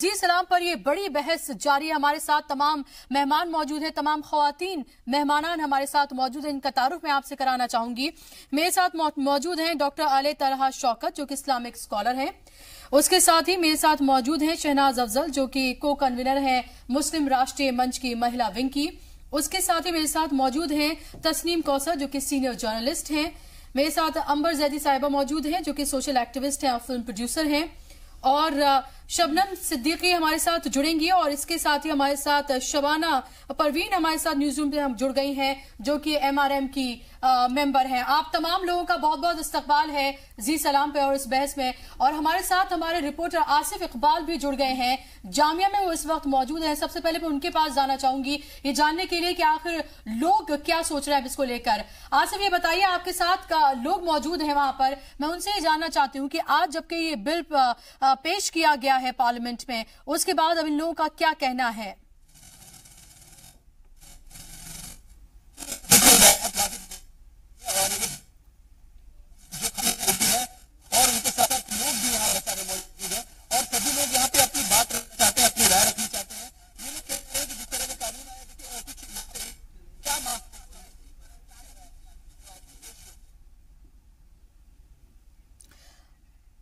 जी सलाम पर ये बड़ी बहस जारी है। हमारे साथ तमाम मेहमान मौजूद हैं, तमाम खवातीन मेहमानान हमारे साथ मौजूद हैं। इनका तारुफ मैं आपसे कराना चाहूंगी। मेरे साथ मौजूद हैं डॉक्टर आले तलहा शौकत जो कि इस्लामिक स्कॉलर हैं। उसके साथ ही मेरे साथ मौजूद हैं शहनाज अफजल जो कि को कन्वीनर हैं मुस्लिम राष्ट्रीय मंच की महिला विंग की। उसके साथ ही मेरे साथ मौजूद हैं तस्नीम कौसर जो कि सीनियर जर्नलिस्ट हैं। मेरे साथ अंबर जैदी साहिबा मौजूद हैं जो कि सोशल एक्टिविस्ट हैं और फिल्म प्रोड्यूसर हैं। और शबनम सिद्दीकी हमारे साथ जुड़ेंगी और इसके साथ ही हमारे साथ शबाना परवीन हमारे साथ न्यूज रूम पे जुड़ गई हैं जो कि एमआरएम की मेंबर हैं। आप तमाम लोगों का बहुत बहुत इस्तकबाल है जी सलाम पे और इस बहस में। और हमारे साथ हमारे रिपोर्टर आसिफ इकबाल भी जुड़ गए हैं, जामिया में वो इस वक्त मौजूद हैं। सबसे पहले मैं उनके पास जाना चाहूंगी ये जानने के लिए कि आखिर लोग क्या सोच रहे हैं इसको लेकर। आसिफ ये बताइए, आपके साथ का लोग मौजूद हैं वहां पर, मैं उनसे ये जानना चाहती हूँ कि आज जबकि ये बिल पेश किया गया है पार्लियामेंट में, उसके बाद अब इन लोगों का क्या कहना है? और उनके साथ लोग भी यहाँ सारे मौजूद हैं और सभी लोग यहाँ पे अपनी बात रखना चाहते हैं, अपनी राय रखनी चाहते हैं। ये लोग कहते हैं कि जिस तरह का कानून आया कुछ क्या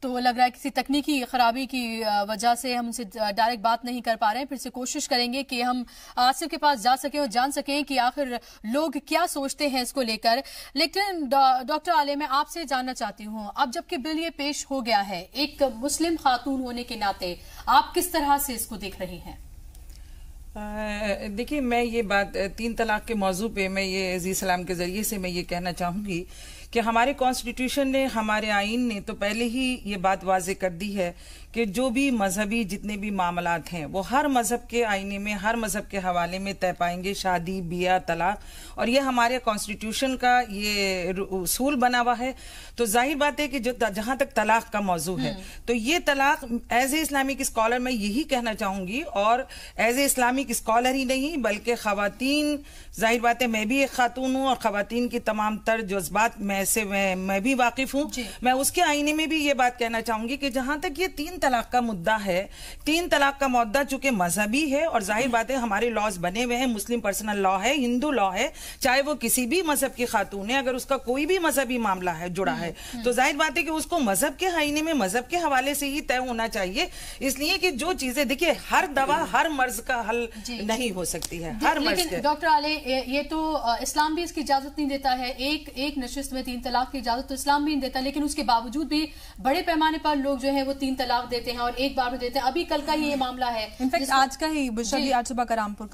तो लग रहा है किसी तकनीकी खराबी की वजह से हम उनसे डायरेक्ट बात नहीं कर पा रहे हैं। फिर से कोशिश करेंगे कि हम आसिफ के पास जा सकें और जान सकें कि आखिर लोग क्या सोचते हैं इसको लेकर। लेकिन डॉक्टर आले, मैं आपसे जानना चाहती हूं, अब जबकि बिल ये पेश हो गया है, एक मुस्लिम खातून होने के नाते आप किस तरह से इसको देख रही हैं? देखिए, मैं ये बात 3 तलाक के मौजू पे मैं ये जी सलाम के जरिए से मैं ये कहना चाहूंगी कि हमारे कॉन्स्टिट्यूशन ने, हमारे आईन ने तो पहले ही ये बात वाजे कर दी है कि जो भी मजहबी जितने भी मामलात हैं वो हर मजहब के आईने में, हर मजहब के हवाले में तय पाएंगे, शादी, बिया, तलाक। और ये हमारे कॉन्स्टिट्यूशन का ये उसूल बना हुआ है। तो जाहिर बात है कि जो जहां तक तलाक का मौजू है तो ये तलाक एज ए इस्लामिक स्कॉलर मैं यही कहना चाहूंगी, और एज ए इस्लामिक स्कॉलर ही नहीं बल्कि खवातीन, जाहिर बात है मैं भी एक खातून हूँ और खवातीन की तमाम तर जज्बात मैं भी वाकिफ हूँ। मैं उसके आईने में भी ये बात कहना चाहूंगी कि जहां तक ये 3 तलाक का मुद्दा है, 3 तलाक का मुद्दा चूंकि मजहबी है और जाहिर बात है हमारे लॉज बने हुए हैं, मुस्लिम पर्सनल लॉ है, हिंदू लॉ है, चाहे वो किसी भी मजहब की खातून है, अगर उसका कोई भी मजहबी मामला है जुड़ा है तो जाहिर बात है कि उसको मजहब के आईने में मजहब के हवाले से ही तय होना चाहिए। इसलिए कि जो चीजें, देखिए, हर दवा हर मर्ज का हल नहीं हो सकती है, हर मर्ज। लेकिन डॉक्टर आले, ये तो इस्लाम भी इसकी इजाजत नहीं देता है। एक नशिस्त में 3 तलाक की इजाजत तो इस्लाम भी नहीं देता, लेकिन उसके बावजूद भी बड़े पैमाने पर लोग जो है वो 3 तलाक देते हैं और एक बार में देते हैं। अभी कल का ही ये मामला है, इनफैक्ट आज का ही आज सुबह का रामपुर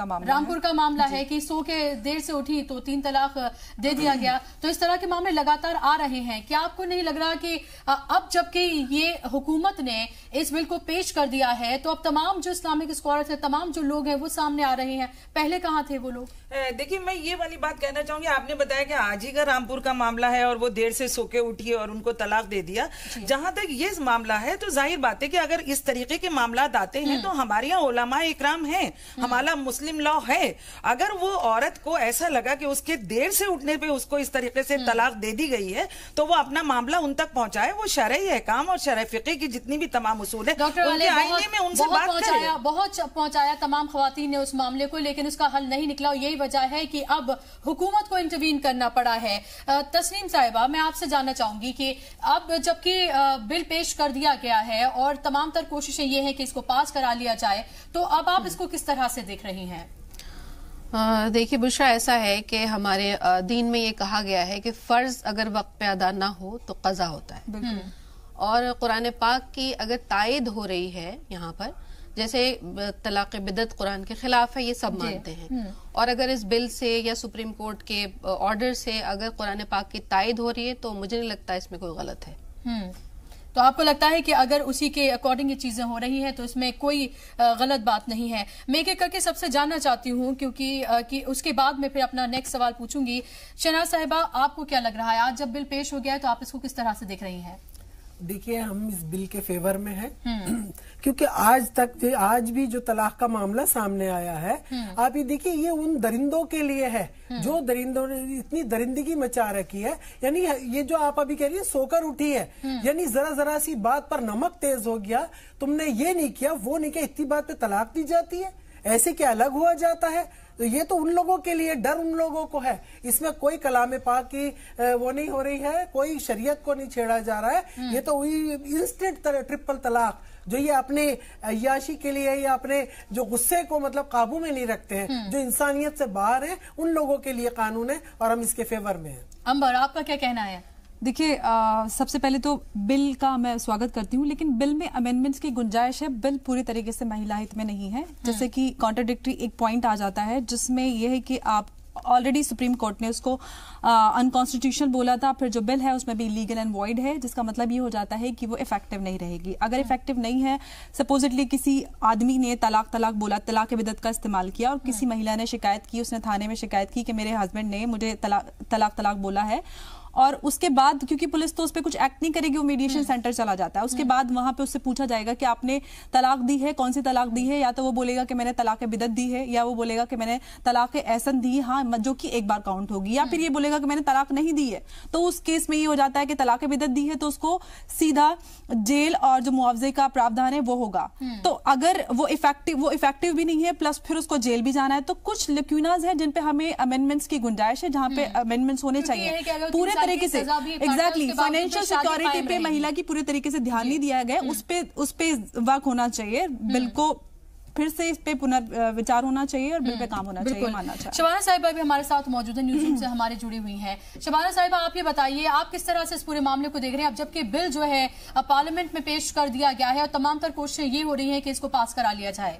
का मामला है कि सो के देर से उठी तो 3 तलाक दे दिया गया। तो इस तरह के मामले लगातार आ रहे हैं। क्या आपको नहीं लग रहा कि अब जबकि ये हुकूमत ने इस बिल को पेश कर दिया है तो अब तमाम जो इस्लामिक स्कॉलर्स हैं, तमाम जो लोग हैं वो सामने आ रहे हैं, पहले कहाँ थे वो लोग? देखिए, मैं ये वाली बात कहना चाहूंगी, आपने बताया कि आज ही का रामपुर का मामला है और वो देर से सो के उठी और उनको तलाक दे दिया। जहां तक ये मामला है तो जाहिर बात है कि अगर इस तरीके के मामला आते हैं तो हमारे यहाँ उलमा इकराम हैं, हमारा मुस्लिम लॉ है। अगर वो औरत को ऐसा लगा कि उसके देर से उठने पे उसको इस तरीके से तलाक दे दी गई है तो वो अपना मामला उन तक पहुंचाए। वो शरई अहकाम और शरई फिक़्ह की जितनी भी तमाम उसूल है उनके आईने में उनसे बात करें। बहुत पहुंचाया तमाम खवातीन ने उस मामले को, लेकिन उसका हल नहीं निकला। यही वजह है कि अब हुकूमत को इंटरवीन करना पड़ा है। तस्नीम साहिबा, मैं आपसे जानना चाहूंगी कि अब जबकि बिल पेश कर दिया गया है और तमाम तर कोशिशें ये हैं कि इसको पास करा लिया जाए, तो अब आप इसको किस तरह से देख रही हैं? देखिए बुशरा, ऐसा है कि हमारे दीन में ये कहा गया है कि फर्ज अगर वक्त पे अदा ना हो तो कज़ा होता है। और कुरान पाक की अगर तायद हो रही है यहाँ पर, जैसे तलाक बिदअत कुरान के खिलाफ है, ये सब मानते हैं, और अगर इस बिल से या सुप्रीम कोर्ट के ऑर्डर से अगर कुरान पाक की तायद हो रही है तो मुझे नहीं लगता इसमें कोई गलत है। तो आपको लगता है कि अगर उसी के अकॉर्डिंग ये चीजें हो रही हैं तो इसमें कोई गलत बात नहीं है? मैं एक करके सबसे जानना चाहती हूँ क्योंकि कि उसके बाद मैं फिर अपना नेक्स्ट सवाल पूछूंगी। शहनाज साहिबा, आपको क्या लग रहा है आज जब बिल पेश हो गया है तो आप इसको किस तरह से देख रही हैं? देखिए, हम इस बिल के फेवर में हैं क्योंकि आज भी जो तलाक का मामला सामने आया है, आप ये देखिए, ये उन दरिंदों के लिए है जो दरिंदों ने इतनी दरिंदगी मचा रखी है। यानी ये जो आप अभी कह रही है सोकर उठी है, यानी जरा सी बात पर नमक तेज हो गया, तुमने ये नहीं किया वो नहीं किया, इतनी बात पे तलाक दी जाती है, ऐसे क्या अलग हुआ जाता है? तो ये तो उन लोगों के लिए, डर उन लोगों को है, इसमें कोई कलाम पाक की वो नहीं हो रही है, कोई शरीयत को नहीं छेड़ा जा रहा है। ये तो वही इंस्टेंट ट्रिपल तलाक जो ये अपने अय्याशी के लिए या अपने जो गुस्से को मतलब काबू में नहीं रखते हैं, जो इंसानियत से बाहर है, उन लोगों के लिए कानून है और हम इसके फेवर में हैं। अंबर, आपका क्या कहना है? देखिए, सबसे पहले तो बिल का मैं स्वागत करती हूँ, लेकिन बिल में अमेंडमेंट्स की गुंजाइश है। बिल पूरी तरीके से महिला हित में नहीं है। जैसे कि कॉन्ट्राडिक्टरी एक पॉइंट आ जाता है जिसमें यह है कि आप ऑलरेडी सुप्रीम कोर्ट ने उसको अनकॉन्स्टिट्यूशनल बोला था, फिर जो बिल है उसमें भी लीगल एंड वॉइड है, जिसका मतलब ये हो जाता है कि वो इफेक्टिव नहीं रहेगी। अगर इफेक्टिव नहीं है, सपोजिटली किसी आदमी ने तलाक बोला, तलाक बिदअत का इस्तेमाल किया और किसी महिला ने शिकायत की, उसने थाने में शिकायत की कि मेरे हस्बैंड ने मुझे तलाक बोला है, और उसके बाद क्योंकि पुलिस तो उस पर कुछ एक्ट नहीं करेगी, वो मीडिएशन सेंटर चला जाता है। उसके बाद वहां पे उससे पूछा जाएगा कि आपने तलाक दी है, कौन सी तलाक दी है, या तो वो बोलेगा कि मैंने तलाक बिदअत दी है, या वो बोलेगा कि मैंने तलाक एहसन दी है, हाँ, जो कि एक बार काउंट होगी, या फिर ये बोलेगा कि मैंने तलाक नहीं दी है। तो उस केस में ये हो जाता है कि तलाक बिदअत दी है तो उसको सीधा जेल और जो मुआवजे का प्रावधान है वो होगा। तो अगर वो इफेक्टिव भी नहीं है, प्लस फिर उसको जेल भी जाना है, तो कुछ लक्यूनाज है जिन पे हमें अमेंडमेंट्स की गुंजाइश है, जहां पे अमेंडमेंट्स होने चाहिए पूरे तरीके से। एग्जैक्टली, फाइनेंशियल सिक्योरिटी पे महिला की पूरे तरीके से ध्यान नहीं दिया गया, उस पे वर्क होना चाहिए। बिल को फिर से इस पे पुनर्विचार होना चाहिए और बिल पे काम होना चाहिए, मानना चाहिए। शबाना साहिबा भी हमारे साथ मौजूद है, न्यूज़ रूम से हमारे जुड़ी हुई हैं। शबाना साहिबा, आप ये बताइए, आप किस तरह से इस पूरे मामले को देख रहे हैं? अब जबकि बिल जो है पार्लियामेंट में पेश कर दिया गया है और तमाम तर कोशिशें ये हो रही हैं कि इसको पास करा लिया जाए।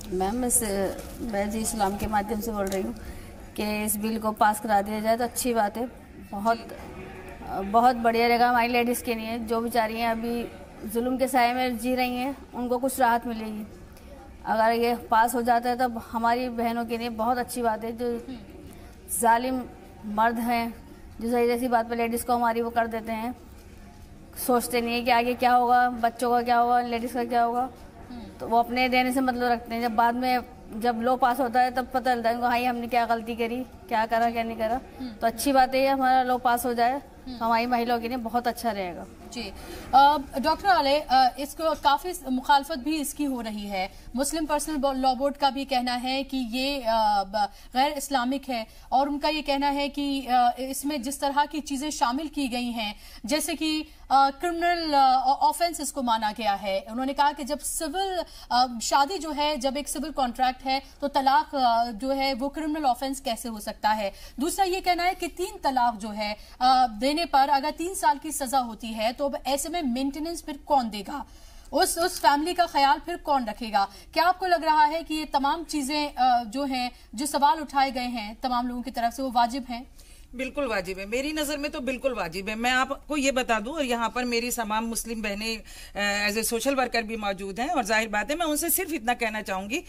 मैम, मैं जी इस्लाम के माध्यम से बोल रही हूँ कि इस बिल को पास करा दिया जाए तो अच्छी बात है, बहुत बढ़िया रहेगा हमारी लेडीज़ के लिए, जो बेचारी हैं अभी जुल्म के साए में जी रही हैं, उनको कुछ राहत मिलेगी। अगर ये पास हो जाता है तो हमारी बहनों के लिए बहुत अच्छी बात है। जो जालिम मर्द हैं, जो सही जैसी बात पे लेडीज़ को हमारी वो कर देते हैं, सोचते नहीं है कि आगे क्या होगा, बच्चों का क्या होगा, लेडीज़ का क्या होगा, तो वो अपने देने से मतलब रखते हैं। जब बाद में जब लो पास होता है तब पता चलता है उनको, हाँ, हमने क्या गलती करी, क्या करा, क्या नहीं करा। तो अच्छी बात है हमारा लो पास हो जाए, हमारी महिलाओं के लिए बहुत अच्छा रहेगा। जी, डॉक्टर आले, इसको काफी मुखालफत भी इसकी हो रही है। मुस्लिम पर्सनल लॉ बोर्ड का भी कहना है कि ये गैर इस्लामिक है, और उनका ये कहना है कि इसमें जिस तरह की चीजें शामिल की गई हैं, जैसे कि क्रिमिनल ऑफेंस इसको माना गया है। उन्होंने कहा कि जब सिविल शादी जो है, जब एक सिविल कॉन्ट्रैक्ट है, तो तलाक जो है वो क्रिमिनल ऑफेंस कैसे हो सकता है। दूसरा ये कहना है कि 3 तलाक जो है देने पर अगर 3 साल की सजा होती है, तो अब ऐसे में मेंटेनेंस फिर कौन देगा, उस फैमिली का ख्याल फिर कौन रखेगा। क्या आपको लग रहा है कि ये तमाम चीजें जो हैं, जो सवाल उठाए गए हैं तमाम लोगों की तरफ से, वो वाजिब हैं? बिल्कुल वाजिब है, मेरी नजर में तो बिल्कुल वाजिब है। मैं आपको ये बता दूं, और यहाँ पर मेरी तमाम मुस्लिम बहनें एज ए सोशल वर्कर भी मौजूद हैं, और जाहिर बात है मैं उनसे सिर्फ इतना कहना चाहूंगी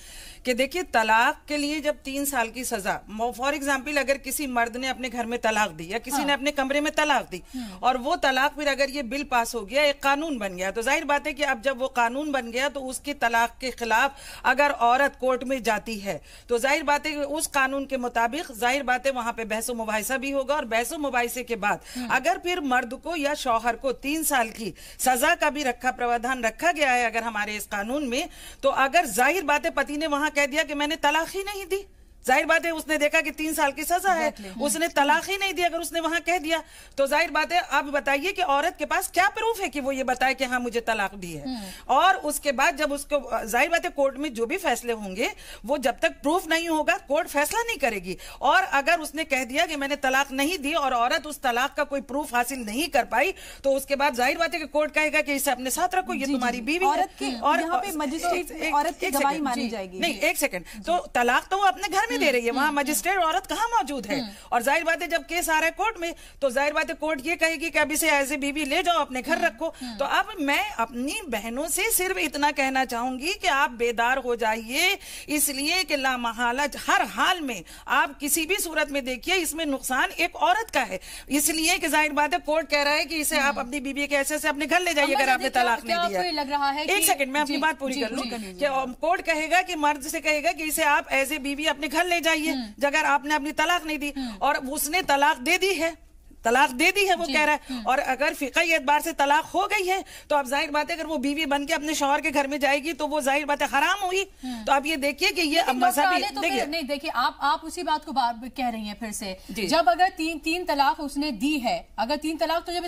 कि देखिए, तलाक के लिए जब 3 साल की सजा, फॉर एग्जाम्पल अगर किसी मर्द ने अपने घर में तलाक दी या किसी ने अपने कमरे में तलाक दी, और वो तलाक फिर अगर ये बिल पास हो गया, एक कानून बन गया, तो जाहिर बात है कि अब जब वो कानून बन गया तो उसके तलाक के खिलाफ अगर औरत कोर्ट में जाती है, तो जाहिर बात है कि उस कानून के मुताबिक जाहिर बात है वहां पे बहस मुबाहिसा भी होगा, और बहस मुबाहिसे के बाद अगर फिर मर्द को या शौहर को 3 साल की सजा का भी प्रावधान रखा गया है अगर हमारे इस कानून में, तो अगर जाहिर बात है पति ने वहां कह दिया कि मैंने तलाक ही नहीं दी, जाहिर बात है उसने देखा कि 3 साल की सजा है, उसने तलाक ही नहीं दी, अगर उसने वहां कह दिया, तो जाहिर बात है आप बताइए कि औरत के पास क्या प्रूफ है कि वो ये बताए कि हाँ मुझे तलाक दी है। और उसके बाद जब उसको जाहिर बात है कोर्ट में जो भी फैसले होंगे, वो जब तक प्रूफ नहीं होगा कोर्ट फैसला नहीं करेगी। और अगर उसने कह दिया कि मैंने तलाक नहीं दी और औरत उस तलाक का कोई प्रूफ हासिल नहीं कर पाई, तो उसके बाद जाहिर बात है कि कोर्ट कहेगा कि इसे अपने साथ रखो, ये तुम्हारी बीवी है। और यहाँ पे मजिस्ट्रेट औरत की गवाही मानी जाएगी। नहीं, एक सेकंड, तो तलाक तो वो अपने घर में दे रही है, वहां मजिस्ट्रेट औरत कहाँ मौजूद है। और जाहिर बात है जब केस आ रहा है कोर्ट में, तो जाहिर बात है कोर्ट ये कहेगी कि अब इसे एज ए बीवी ले जाओ, अपने घर रखो। तो अब मैं अपनी बहनों से सिर्फ इतना कहना चाहूंगी कि आप बेदार हो जाइए, इसलिए कि लामहला हर हाल में आप किसी भी सूरत में देखिए इसमें नुकसान एक औरत का है। इसलिए कि जाहिर बात है कोर्ट कह रहा है कि इसे आप अपनी बीवी के ऐसे से अपने घर ले जाइए अगर आपने तलाक नहीं दिया। लग रहा है एक सेकंड मैं अपनी बात पूरी कर लूं कि कोर्ट कहेगा कि मर्द से कहेगा कि इसे आप एज ए बीवी अपने घर ले जाइए अगर आपने अपनी तलाक नहीं दी, और उसने तलाक दे दी है, तलाक दे दी है वो कह रहा है, और अगर फिक़ही एतबार से तलाक हो गई है तो अब जाहिर बात है अगर वो बीवी बन के अपने शौहर के घर में जाएगी तो वो जाहिर बात है हराम हुई। तो आप ये देखिए कि ये मजहबी देखिए नहीं, देखिए आप उसी बात को कह रही हैं फिर से। जब अगर तीन तलाक उसने दी है, अगर 3 तलाक तो जब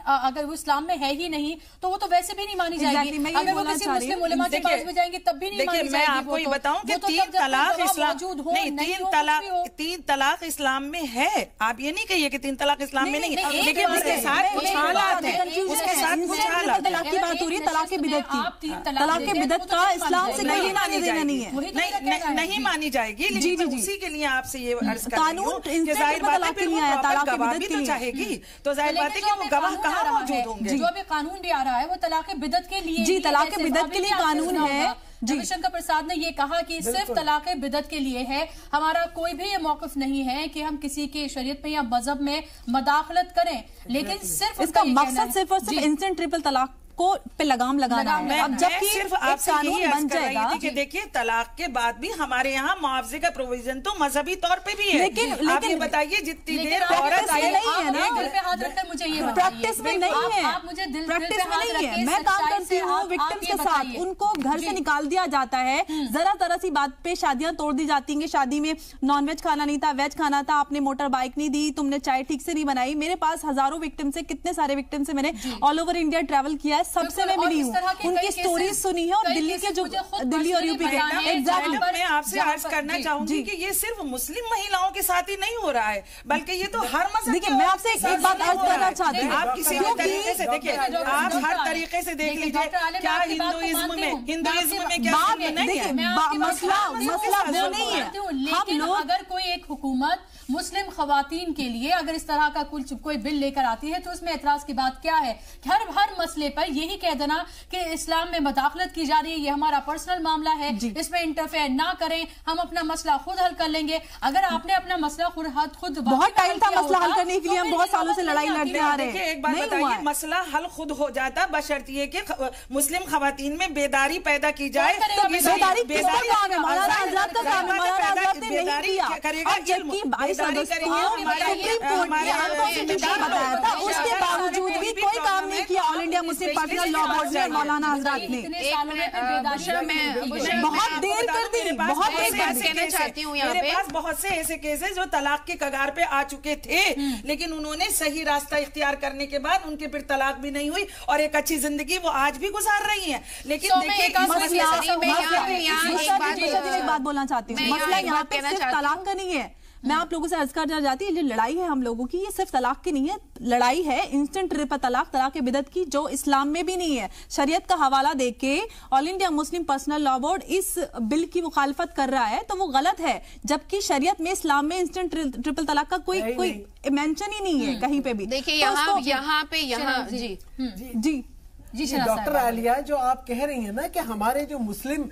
अगर वो इस्लाम में है ही नहीं तो वो तो वैसे भी नहीं मानी जाएगी। अगर वो किसी मुस्लिम उलेमा के पास में जाएंगे तब भी नहीं मानी जाएगी। मैं आपको ये बताऊं कि 3 तलाक इस्लाम नहीं, 3 तलाक इस्लाम में है। आप ये नहीं कहिए कि 3 तलाक इस्लाम में नहीं है, लेकिन उसके साथ कुछ हालात है, उसके साथ कुछ हालात। तलाक की बात हो रही है, तलाक के बिदअत की, तलाक के बिदअत का इस्लाम से कहीं लेना देना नहीं है, नहीं मानी जाएगी। लेकिन उसी के लिए आपसे ये अर्ज कर रही हूं कि जाहिर बात है फिर वो गवाह भी तो चाहेगी, तो जाहिर बात है कि वो गवाह कहाँ मौजूद होंगे। जो अभी कानून भी आ रहा है वो तलाक बिदअत के लिए, जी तलाक बिदअत के लिए कानून है। रविशंकर प्रसाद ने ये कहा कि सिर्फ तलाक बिदअत के लिए है, हमारा कोई भी ये मौक़िफ़ नहीं है कि हम किसी की शरीयत में या मजहब में मदाखलत करें, लेकिन सिर्फ इसका मकसद सिर्फ और सिर्फ इंस्टेंट ट्रिपल तलाक को पे लगाम लगाना है। अब जबकि सिर्फ आपसे यही अर्ज कर रही थी कि देखिए तलाक के बाद भी हमारे यहाँ मुआवजे का प्रोविजन तो मजहबी तौर पे भी है। लेकिन आप ये बताइए जितनी देर औरत नहीं है ना, दिल पे हाथ रखकर मुझे ये प्रैक्टिस में नहीं है, आप मुझे दिल प्रैक्टिस में नहीं है। मैं काम करती हूँ विक्टिम्स के साथ, उनको घर से निकाल दिया जाता है, जरा सी बात पे शादियां तोड़ दी जाती हैं। शादी में नॉनवेज खाना नहीं था, वेज खाना था, आपने मोटर बाइक नहीं दी, तुमने चाय ठीक से नहीं बनाई। मेरे पास हजारों विक्टिम्स है, कितने सारे विक्टिम्स से मैंने ऑल ओवर इंडिया ट्रैवल किया है, सबसे मैं मिली हूँ, उनकी स्टोरीज सुनी है। और दिल्ली के जो दिल्ली और यूपी के एग्जैक्टली मैं आपसे अर्ज करना चाहूंगी कि ये सिर्फ मुस्लिम महिलाओं के साथ ही नहीं हो रहा है, बल्कि ये तो हर मसले। देखिए मैं आपसे एक बात अर्ज करना चाहती हूँ, आप किसी भी तरीके से देखिए, आप हर तरीके से देख लीजिए क्या हिंदुइज्म में क्या नहीं है, मसला वो नहीं है। लेकिन अगर कोई एक हुकूमत मुस्लिम खवातीन के लिए अगर इस तरह का कोई बिल लेकर आती है तो उसमें एतराज की बात क्या है। हर मसले पर यही कह देना कि इस्लाम में मदाखलत की जा रही है, ये हमारा पर्सनल मामला है, इसमें इंटरफेयर ना करें, हम अपना मसला खुद हल कर लेंगे। अगर आपने अपना मसला खुद बहुत टाइम था मसला हल करने के लिए, हम बहुत सालों से लड़ाई लड़ते आ रहे हैं। एक बात बताइए, मसला हल खुद हो जाता बशर्तिये कि मुस्लिम खवातीन में बेदारी पैदा की जाए। उसके बावजूद भी कोई काम नहीं किया all India Muslim personal law board ने, मौलाना हजरात ने बहुत देर कर दी। बहुत देर कहना चाहती हूँ, मेरे पास बहुत से ऐसे केसेस जो तलाक के कगार पे आ चुके थे, लेकिन उन्होंने सही रास्ता इख्तियार करने के बाद उनके फिर तलाक भी नहीं हुई और एक अच्छी जिंदगी वो आज भी गुजार रही हैं। लेकिन देखिए एक बात बोलना चाहती हूँ, मसला यहाँ पे सिर्फ तलाक का नहीं है। मैं आप लोगों से अर्ज करना चाहती हूँ, जो लड़ाई है हम लोगों की, ये सिर्फ तलाक की नहीं है, लड़ाई है इंस्टेंट ट्रिपल तलाक, तलाक बिदअत की, जो इस्लाम में भी नहीं है। शरीयत का हवाला देके all India Muslim personal law board इस बिल की मुखालफत कर रहा है, तो वो गलत है। जबकि शरीयत में, इस्लाम में इंस्टेंट ट्रिपल तलाक का कोई मेंशन ही नहीं है कहीं पे भी। देखिए यहाँ पे जी डॉक्टर आलिया, जो आप कह रही हैं ना कि हमारे जो मुस्लिम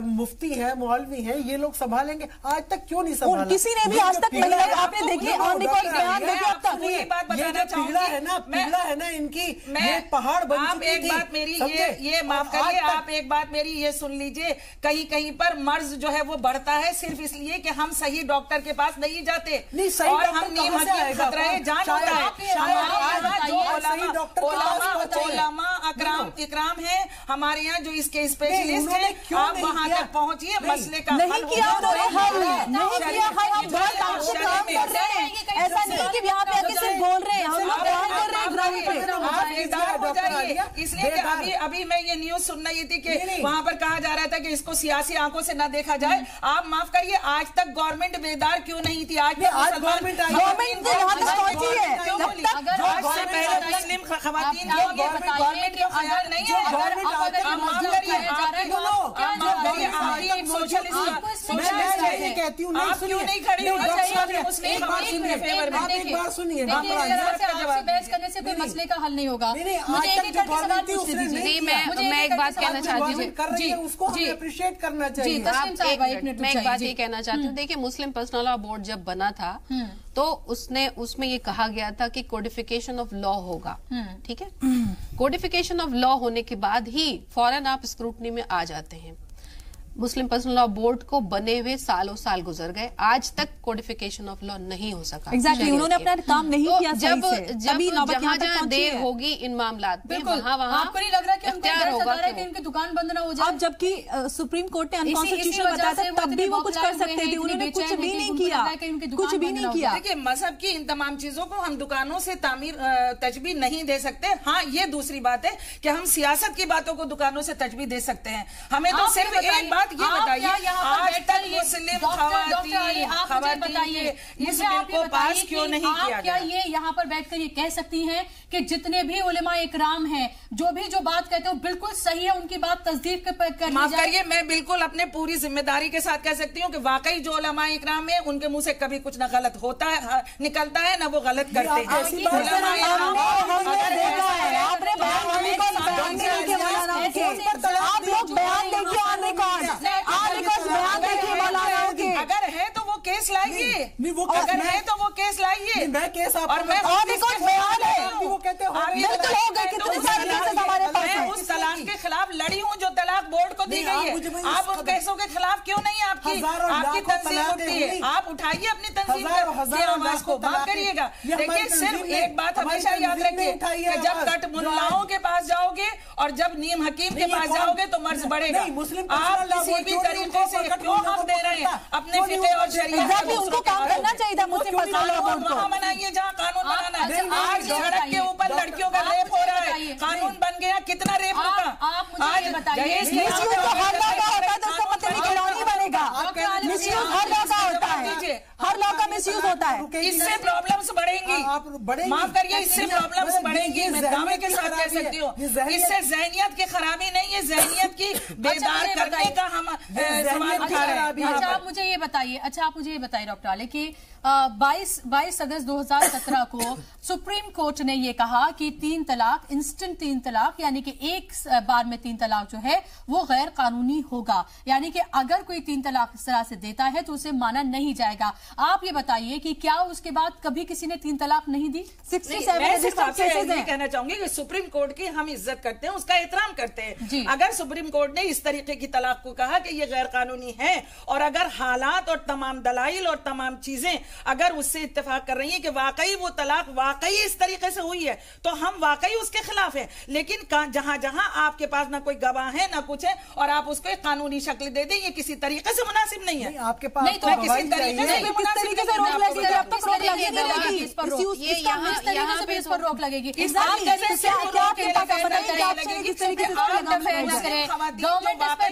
मुफ्ती है, मौलवी हैं, ये लोग संभालेंगे, आज तक क्यों नहीं संभाला? किसी ने भी आज तक महिला, आपने देखिए ऑन रिकॉर्ड बयान देखिए अब तक। ये जो पीड़ा है ना इनकी, ये पहाड़ बन चुकी थी। एक बात मेरी ये माफ करिए, आप एक बात मेरी ये सुन लीजिए, कहीं कहीं पर मर्ज जो है वो बढ़ता है सिर्फ इसलिए कि हम सही डॉक्टर के पास नहीं जाते और हम खतरा जान होता है। इकराम है हमारे यहाँ जो इसके स्पेशलिस्ट हैं, आप वहाँ तक पहुँचिए, मसले का नहीं किया उन्होंने हल, नहीं किया हल। हम बहुत काम कर रहे हैं, ऐसा नहीं कि यहाँ पे आके सिर्फ बोल रहे हैं, हम लोग काम कर रहे हैं ग्राउंड पे। आप बेदार हो जाइए, इसलिए कि अभी मैं ये न्यूज सुन रही थी कि वहाँ पर कहा जा रहा था कि इसको सियासी आंखों से न देखा जाए। आप माफ करिए, आज तक गवर्नमेंट बेदार क्यों नहीं थी? आज गवर्नमेंट पहुंची है, से पहले मुस्लिम खवातीन गवर्नमेंट ख्याल नहीं है। कहती हूँ नहीं, आप क्यों नहीं खड़ी हो? एक बार सुनिए, आपसे बहस करने से कोई मसले का हल नहीं होगा। मुझे एक एक करके सवाल पूछ लीजिए। मैं एक बात कहना चाहती हूँ, उसको अप्रिशिएट करना चाहिए। मैं एक बात ये कहना चाहती हूँ, देखिए मुस्लिम पर्सनल लॉ बोर्ड जब बना था तो उसमें ये कहा गया था कि कोडिफिकेशन ऑफ लॉ होगा, ठीक है। कोडिफिकेशन ऑफ लॉ होने के बाद ही फौरन आप स्क्रूटनी में आ जाते हैं। मुस्लिम पर्सनल लॉ बोर्ड को बने हुए सालों साल गुजर गए, आज तक कोडिफिकेशन ऑफ लॉ नहीं हो सका। एग्जैक्टली, उन्होंने अपना काम नहीं किया सही से। जहाँ देर होगी इन मामलात में, वहाँ आपको नहीं लग रहा कि उनकी उनकी दुकान बंद ना हो जाए? अब जबकि सुप्रीम कोर्ट ने अनकॉन्स्टिट्यूशनल बताया था, तब भी वो कुछ कर सकते थे, उन्होंने कुछ भी नहीं किया, कुछ भी नहीं किया। देखिए मजहब की इन तमाम चीजों को हम दुकानों से तजबीह नहीं दे सकते। हाँ, ये दूसरी बात है कि हम सियासत की बातों को दुकानों से तजबीह दे सकते हैं। हमें तो सिर्फ एक बात ये बताइए, आज तक मुस्लिम खवातीन इस बिल को पास क्यों नहीं किया क्या ये यहाँ पर बैठकर ये कह सकती हैं कि जितने भी उलेमा इकराम हैं, जो बात कहते हो बिल्कुल सही है, उनकी बात तस्दीक कर माफ करिए, मैं बिल्कुल अपने पूरी जिम्मेदारी के साथ कह सकती हूँ कि वाकई जो उलेमा इकराम है उनके मुंह से कभी कुछ ना गलत होता है, निकलता है, ना वो गलत करते हैं। अगर है तो वो केस लाइए, अगर है तो वो केस लाइए। मैं केस और मैं उस तलाक के खिलाफ लड़ी हूँ जो तलाक बोर्ड को दी गई है। आप उन केसों के खिलाफ क्यों नहीं? आपकी तंजीम उठती है, आप उठाइए अपनी तंजीम की आवाज को, बात करिएगा। देखिए सिर्फ एक बात हमेशा याद रखिए कि जब कट मुल्लाओं के पास जाओगे और जब नीम हकीम के पास जाओगे तो मर्ज बढ़ेगा। आप किसी भी तरीके से क्यों हक दे रहे हैं अपने फिक़े और शरीयत? उनको काम करना चाहिए मुस्लिम पर्सनल लॉ बोर्ड को। वहाँ बनाइए जहाँ कानून बनाना है। आज सड़क के ऊपर लड़कियों का रेप हो रहा है, कानून बन गया, कितना रेप रुका? आप मुझे ये बताइए, हर लॉ का होता है तो उसका मतलब नहीं कि लॉ नहीं बनेगा। मिसयूज हर लॉ का होता है, हर लॉ का मिसयूज होता है। इससे प्रॉब्लम्स बढ़ेंगी, माफ करिए, इससे प्रॉब्लम्स बढ़ेंगी। मैं दावे के साथ कह सकती हूँ, इससे ज़हनियत की खराबी नहीं है, ज़हनियत की बेदार करने का हम सवाल उठा रहे हैं। अच्छा आप मुझे ये बताइए डॉक्टर आले कि 22 अगस्त 2017 को सुप्रीम कोर्ट ने ये कहा कि 3 तलाक, इंस्टेंट 3 तलाक, यानी कि एक बार में 3 तलाक जो है वो गैर कानूनी होगा। यानी कि अगर कोई 3 तलाक इस तरह से देता है तो उसे माना नहीं जाएगा। आप ये बताइए कि क्या उसके बाद कभी किसी ने 3 तलाक नहीं दी? 67 कहना चाहूंगी कि सुप्रीम कोर्ट की हम इज्जत करते हैं, उसका एहतराम करते हैं। अगर सुप्रीम कोर्ट ने इस तरीके की तलाक को कहा कि ये गैर कानूनी है, और अगर हालात और तमाम दलाइल और तमाम चीजें अगर उससे इत्तेफाक कर रही है कि वाकई वो तलाक वाकई इस तरीके से हुई है, तो हम वाकई उसके खिलाफ है। लेकिन जहां जहां आपके पास ना कोई गवाह है ना कुछ है, और आप उसको एक कानूनी शक्ल दे दें, ये किसी तरीके से मुनासिब नहीं है। आपके पास नहीं तो किसी तरीके से भी मुनासिब रोक लगेगी। गवर्नमेंट इस पर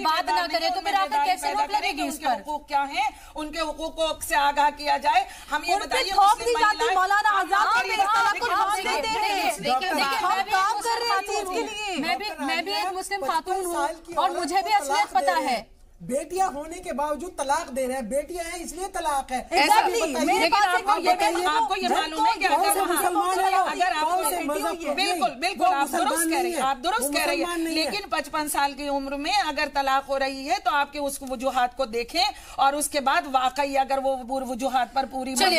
बात ना करे तो फिर आखिर कैसे रोक लगेगी इस पर? हुकूक क्या है, उनके हुकूकों से आगाह किया जाए। हम ये बताइए, मौलाना आजाद मैं भी एक मुस्लिम खातून हूँ और मुझे भी असलियत पता है। बेटियां होने के बावजूद तलाक दे रहे हैं, बेटियां हैं इसलिए तलाक है। आपको ये मालूम है कि अगर आप बिल्कुल आप दुरुस्त कह रही है, लेकिन 55 साल की उम्र में अगर तलाक हो रही है तो आपके उस वजूहात को देखें, और उसके बाद वाकई अगर वो वजूहात पर पूरी कर रही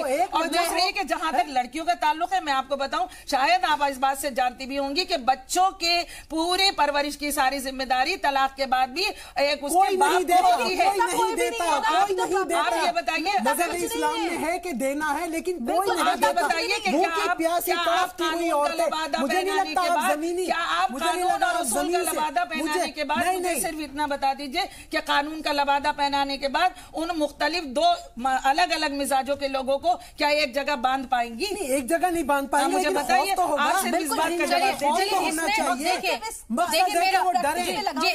है। और दूसरे कि जहां तक लड़कियों का ताल्लुक है, मैं आपको बताऊं, शायद आप इस बात से जानती भी होंगी कि बच्चों के पूरे परवरिश की सारी जिम्मेदारी तलाक के बाद भी एक उसके बाप को होती है। कोई नहीं देता। आप ये बताइए, मज़हब इस्लाम में है कि देना है, लेकिन कोई नहीं देता। बताइए कि क्या आप कानून का लबादा पहनाने के बाद, क्या आप कानून और उसूल का लबादा पहनाने के बाद, मुझे सिर्फ इतना बता दीजिए कि कानून का लबादा पहनाने के बाद उन मुख्तलिफ 2 अलग अलग मिजाजों के लोगों को क्या एक जगह बांध पाएंगी? एक जगह नहीं बांध पाएंगे। मुझे बताइए, आप सिर्फ इस बात का जवाब देखिए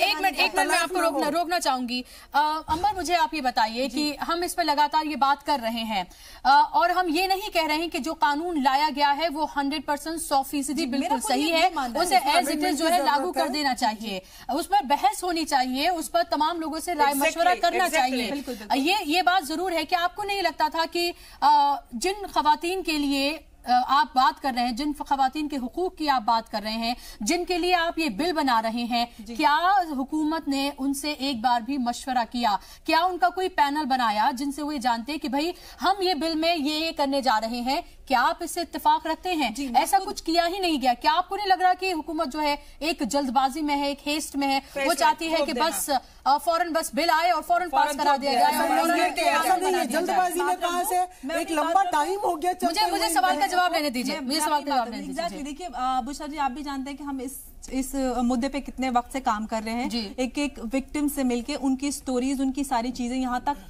एक मिनट मैं आपको रोकना चाहूंगी। अंबर, मुझे आप ये बताइए कि हम इस पर लगातार ये बात कर रहे हैं और हम ये नहीं कह रहे हैं कि जो कानून लाया गया है वो 100% 100% बिल्कुल सही है, उसे एज इट इज जो है लागू कर देना चाहिए, उस पर बहस होनी चाहिए, उस पर तमाम लोगों से राय मशवरा करना चाहिए। ये बात जरूर है कि आपको नहीं लगता था कि जिन खवातीन के लिए आप बात कर रहे हैं, जिन खवातीन के हुकूक की आप बात कर रहे हैं, जिनके लिए आप ये बिल बना रहे हैं, क्या हुकूमत ने उनसे एक बार भी मशवरा किया? क्या उनका कोई पैनल बनाया जिनसे वो ये जानते हैं कि भाई हम ये बिल में ये करने जा रहे हैं? क्या आप इससे इत्तेफाक रखते हैं? ऐसा कुछ किया ही नहीं गया। क्या आपको नहीं लग रहा कि हुकूमत जो है एक जल्दबाजी में है, एक हेस्ट में है, वो चाहती है कि बस फौरन बस बिल आए और फौरन पास करा दिया जाए? जल्दबाजी में कहां से, एक लंबा टाइम हो गया। मुझे सवाल का जवाब लेने दीजिए, मुझे सवाल का जवाब लेने दीजिए। देखिए बुशरा जी, आप भी जानते हैं कि हम इस मुद्दे पे कितने वक्त से काम कर रहे हैं, एक एक विक्टिम से मिलके उनकी स्टोरीज, उनकी सारी चीजें यहाँ तक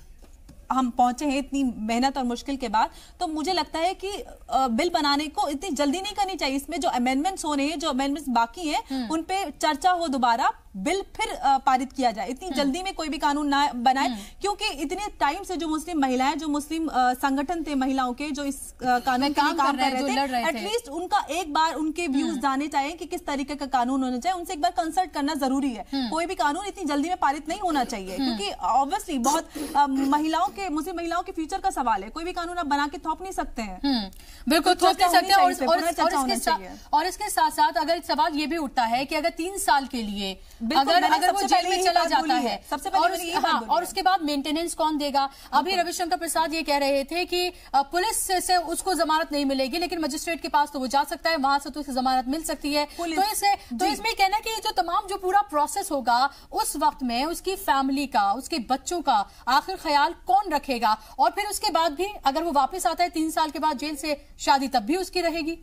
हम पहुंचे हैं इतनी मेहनत और मुश्किल के बाद। तो मुझे लगता है कि बिल बनाने को इतनी जल्दी नहीं करनी चाहिए। इसमें जो अमेंडमेंट्स हो रहे हैं, जो अमेंडमेंट्स बाकी हैं, उन पे चर्चा हो, दोबारा बिल फिर पारित किया जाए। इतनी जल्दी में कोई भी कानून ना बनाए, क्योंकि इतने टाइम से जो मुस्लिम महिलाएं, जो मुस्लिम संगठन थे महिलाओं के, जो इस कानून के लिए काम कर रहे थे, एटलीस्ट उनका एक बार उनके व्यूज जाने चाहिए कि किस तरीके का कानून होना चाहिए। उनसे एक बार कंसल्ट करना जरूरी है। कोई भी कानून इतनी जल्दी में पारित नहीं होना चाहिए, क्योंकि ऑब्वियसली बहुत महिलाओं के, मुस्लिम महिलाओं के फ्यूचर का सवाल है। कोई भी कानून आप बना के थोप नहीं सकते हैं। बिल्कुल थोप नहीं सकते। और इसके साथ साथ अगर सवाल ये भी उठता है कि अगर 3 साल के लिए अगर वो जेल में चला जाता है, सबसे पहले और उसके बाद मेंटेनेंस कौन देगा? अभी रविशंकर प्रसाद ये कह रहे थे कि पुलिस से उसको जमानत नहीं मिलेगी, लेकिन मजिस्ट्रेट के पास तो वो जा सकता है, वहां से तो उसे जमानत मिल सकती है। तो इसमें कहना कि जो तमाम जो पूरा प्रोसेस होगा उस वक्त में उसकी फैमिली का, उसके बच्चों का आखिर ख्याल कौन रखेगा? और फिर उसके बाद भी अगर वो वापस आता है 3 साल के बाद जेल से, शादी तब भी उसकी रहेगी।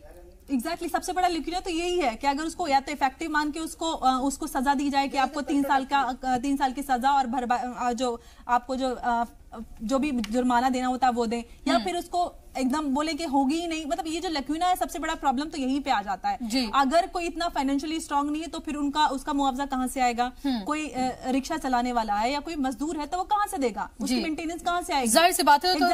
एग्जैक्टली सबसे बड़ा लिक्विड तो यही है कि अगर उसको या तो इफेक्टिव मान के उसको सजा दी जाए कि आपको 3 साल की सजा और जो आपको जो भी जुर्माना देना होता है वो दें, या फिर उसको एकदम बोले कि होगी ही नहीं। मतलब ये जो लक्यूना है, सबसे बड़ा प्रॉब्लम तो यहीं पे आ जाता है। अगर कोई इतना फाइनेंशियली स्ट्रांग नहीं है तो फिर उसका मुआवजा कहां से आएगा? कोई रिक्शा चलाने वाला है या कोई मजदूर है तो वो कहां से देगा? उसकी मेंटेनेंस कहां से आएगी? जाहिर सी बात है। तो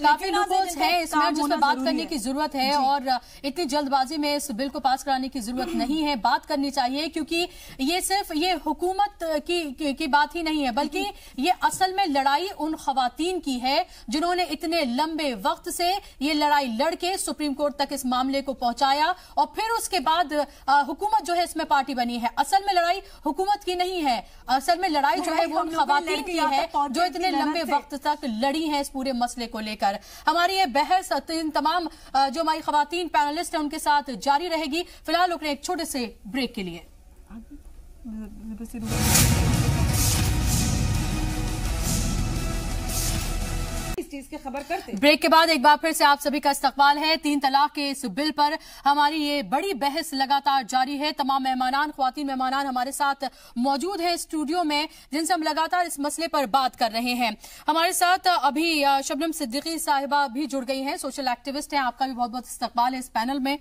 काफी लोग हैं इसमें जिस पर बात करने की जरूरत है, और इतनी जल्दबाजी में इस बिल को पास कराने की जरूरत नहीं है। बात करनी चाहिए, क्योंकि ये सिर्फ ये हुकूमत की बात ही नहीं है, बल्कि ये असल में लड़ाई उन खवातीन की है जिन्होंने इतने लंबे वक्त से ये लड़ाई लड़के सुप्रीम कोर्ट तक इस मामले को पहुंचाया, और फिर उसके बाद हुकूमत जो है इसमें पार्टी बनी है। असल में लड़ाई हुकूमत की नहीं है, असल में लड़ाई जो है वो उन खवातीन की है जो इतने लंबे वक्त तक लड़ी है इस पूरे मसले को लेकर। हमारी ये बहस इन तमाम जो हमारी खवातीन पैनलिस्ट हैं उनके साथ जारी रहेगी। फिलहाल रुक रहे एक छोटे से ब्रेक के लिए। चीज की खबर करते। ब्रेक के बाद एक बार फिर से आप सभी का इस्तकबाल है। 3 तलाक के इस बिल पर हमारी ये बड़ी बहस लगातार जारी है। तमाम मेहमानान, ख्वातीन मेहमानान हमारे साथ मौजूद हैं स्टूडियो में, जिनसे हम लगातार इस मसले पर बात कर रहे हैं। हमारे साथ अभी शबनम सिद्दीकी साहिबा भी जुड़ गई हैं, सोशल एक्टिविस्ट हैं। आपका भी बहुत बहुत इस्तकबाल है इस पैनल में।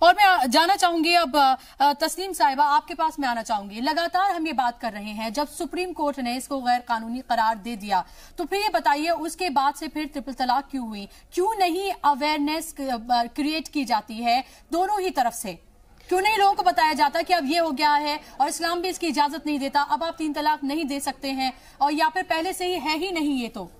और मैं जाना चाहूंगी अब तस्लीम साहिबा, आपके पास मैं आना चाहूंगी। लगातार हम ये बात कर रहे हैं, जब सुप्रीम कोर्ट ने इसको गैर कानूनी करार दे दिया, तो फिर ये बताइए उसके बाद से फिर ट्रिपल तलाक क्यों हुई? क्यों नहीं अवेयरनेस क्रिएट की जाती है दोनों ही तरफ से? क्यों नहीं लोगों को बताया जाता कि अब ये हो गया है और इस्लाम भी इसकी इजाजत नहीं देता, अब आप 3 तलाक नहीं दे सकते हैं, और या फिर पहले से ही है ही नहीं? ये तो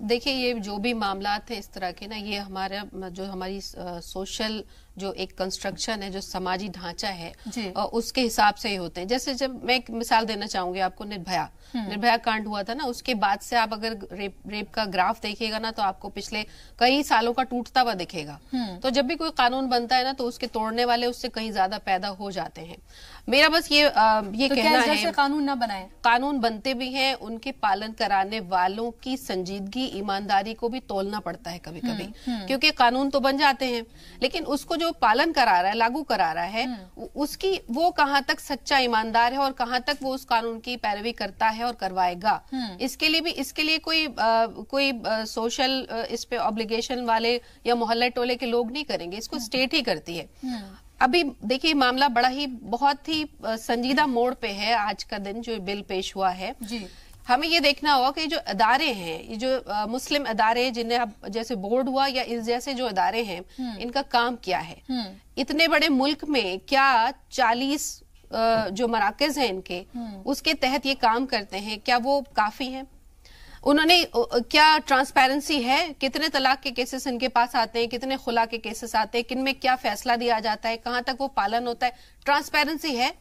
देखिए, ये जो भी मामला थे इस तरह के ना, ये हमारी सोशल जो एक कंस्ट्रक्शन है, जो समाजी ढांचा है, उसके हिसाब से ही होते हैं। जैसे जब मैं एक मिसाल देना चाहूंगी आपको, निर्भया कांड हुआ था ना, उसके बाद से आप अगर रेप का ग्राफ देखिएगा ना, तो आपको पिछले कई सालों का टूटता हुआ दिखेगा। तो जब भी कोई कानून बनता है ना, तो उसके तोड़ने वाले उससे कहीं ज्यादा पैदा हो जाते हैं। मेरा बस ये तो कहना है, कानून ना बनाए, कानून बनते भी हैं, उनके पालन कराने वालों की संजीदगी, ईमानदारी को भी तोलना पड़ता है कभी कभी, क्योंकि कानून तो बन जाते हैं, लेकिन उसको जो पालन करा रहा है, लागू करा रहा है, उसकी वो कहाँ तक सच्चा ईमानदार है और कहाँ तक वो उस कानून की पैरवी करता है और करवाएगा। इसके लिए कोई सोशल इस पे ऑब्लिगेशन वाले या मोहल्ले टोले के लोग नहीं करेंगे, इसको स्टेट ही करती है। अभी देखिए मामला बड़ा ही बहुत ही संजीदा मोड़ पे है। आज का दिन जो बिल पेश हुआ है जी, हमें ये देखना होगा कि जो अदारे हैं, ये जो मुस्लिम अदारे जिन्हें अब जैसे बोर्ड हुआ या इस जैसे जो अदारे हैं, इनका काम क्या है। इतने बड़े मुल्क में क्या 40 जो मराकज हैं इनके, उसके तहत ये काम करते हैं, क्या वो काफी हैं? उन्होंने क्या ट्रांसपेरेंसी है? कितने तलाक के केसेस इनके पास आते हैं, कितने खुला के केसेस आते हैं, किन में क्या फैसला दिया जाता है, कहां तक वो पालन होता है? ट्रांसपेरेंसी है?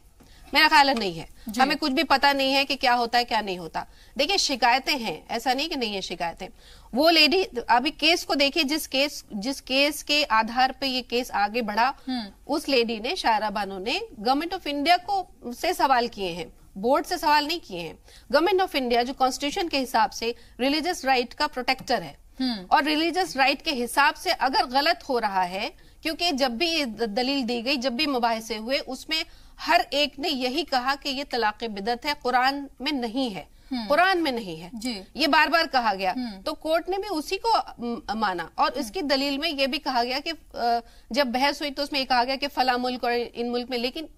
मेरा ख्याल है नहीं है। हमें कुछ भी पता नहीं है कि क्या होता है क्या नहीं होता। देखिए शिकायतें हैं, ऐसा नहीं कि नहीं है शिकायतें। वो लेडी अभी केस को देखिए, जिस केस के आधार पे ये केस आगे बढ़ा, उस लेडी ने, शायरा बानो ने, गवर्नमेंट ऑफ इंडिया को से सवाल किए हैं, बोर्ड से सवाल नहीं किए हैं। गवर्नमेंट ऑफ इंडिया जो कॉन्स्टिट्यूशन के हिसाब से रिलीजियस राइट का प्रोटेक्टर है, और रिलीजियस राइट के हिसाब से अगर गलत हो रहा है, क्योंकि जब भी ये दलील दी गई, जब भी मुबाहिसे हुए, उसमें हर एक ने यही कहा कि ये तलाक़ बिदअत है, कुरान में नहीं है, कुरान में नहीं है जी। ये बार बार कहा गया, तो कोर्ट ने भी उसी को माना। और इसकी दलील में ये भी कहा गया कि जब बहस हुई तो उसमें ये कहा गया कि फला मुल्क और इन मुल्क में, लेकिन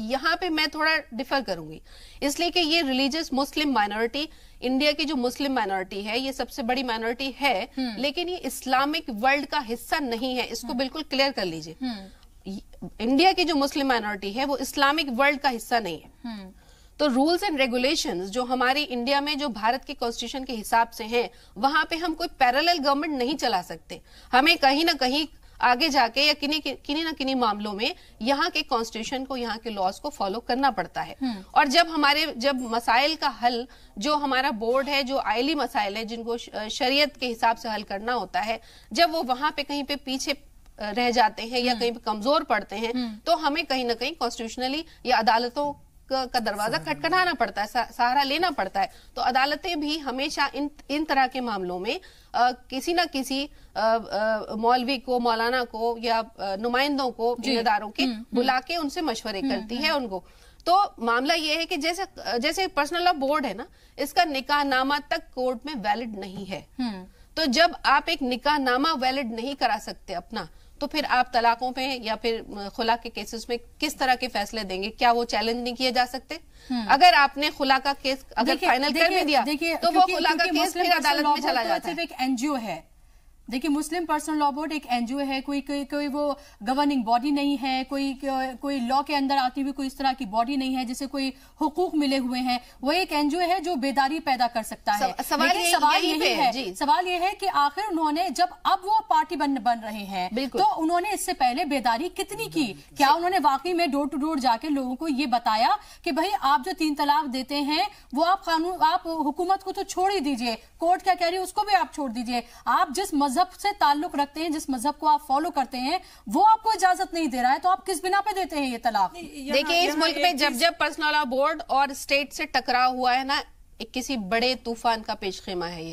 यहाँ पे मैं थोड़ा डिफर करूंगी, इसलिए कि ये रिलीजियस मुस्लिम माइनॉरिटी, इंडिया की जो मुस्लिम माइनॉरिटी है, ये सबसे बड़ी माइनॉरिटी है, लेकिन ये इस्लामिक वर्ल्ड का हिस्सा नहीं है। इसको बिल्कुल क्लियर कर लीजिए। इंडिया की जो मुस्लिम माइनॉरिटी है वो इस्लामिक वर्ल्ड का हिस्सा नहीं है। तो रूल्स एंड रेगुलेशंस जो हमारी इंडिया में, जो भारत के कॉन्स्टिट्यूशन के हिसाब से हैं, वहां पे हम कोई पैरेलल गवर्नमेंट नहीं चला सकते। हमें कहीं ना कहीं आगे जाके या किन्हीं ना किन्हीं मामलों में यहाँ के कॉन्स्टिट्यूशन को, यहाँ के लॉज को फॉलो करना पड़ता है। और जब मसाइल का हल, जो हमारा बोर्ड है, जो आइली मसाइल है जिनको शरीयत के हिसाब से हल करना होता है, जब वो वहां पे कहीं पे पीछे रह जाते हैं या कहीं पे कमजोर पड़ते हैं, तो हमें कहीं ना कहीं कॉन्स्टिट्यूशनली या अदालतों का दरवाजा खटखटाना पड़ता है, सहारा लेना पड़ता है। तो अदालतें भी हमेशा इन तरह के मामलों में किसी न किसी मौलवी को, मौलाना को या नुमाइंदों को, जिम्मेदारों के बुला के उनसे मशवरे करती है उनको। तो मामला ये है कि जैसे पर्सनल लॉ बोर्ड है ना, इसका निकाहनामा तक कोर्ट में वैलिड नहीं है। तो जब आप एक निकाहनामा वैलिड नहीं करा सकते अपना, तो फिर आप तलाकों पे या फिर खुला के केसेस में किस तरह के फैसले देंगे? क्या वो चैलेंज नहीं किए जा सकते? अगर आपने खुला का केस अगर फाइनल कर भी दिया, तो वो खुला का केस फिर अदालत में चला जाता है। सिर्फ एक एनजीओ है। देखिए, मुस्लिम पर्सनल लॉ बोर्ड एक एनजीओ है, कोई वो गवर्निंग बॉडी नहीं है, कोई लॉ के अंदर आती हुई कोई इस तरह की बॉडी नहीं है जिसे कोई हुकूक मिले हुए हैं। वो एक एनजीओ है जो बेदारी पैदा कर सकता है। सवाल ये है कि आखिर उन्होंने, जब अब वो पार्टी बन रहे हैं, तो उन्होंने इससे पहले बेदारी कितनी की? क्या उन्होंने वाकई में डोर टू डोर जाके लोगों को ये बताया कि भाई आप जो 3 तलाक देते हैं वो आप हुकूमत को तो छोड़ ही दीजिए, कोर्ट क्या कह रही है उसको भी आप छोड़ दीजिए, आप जिस मजहब से ताल्लुक रखते हैं, जिस मजहब को आप फॉलो करते हैं, वो आपको इजाजत नहीं दे रहा है, तो आप किस बिना पे देते हैं ये तलाक? देखिए, इस मुल्क में जब पर्सनल लॉ बोर्ड और स्टेट से टकराव हुआ है ना, एक किसी बड़े तूफान का पेशखेमा है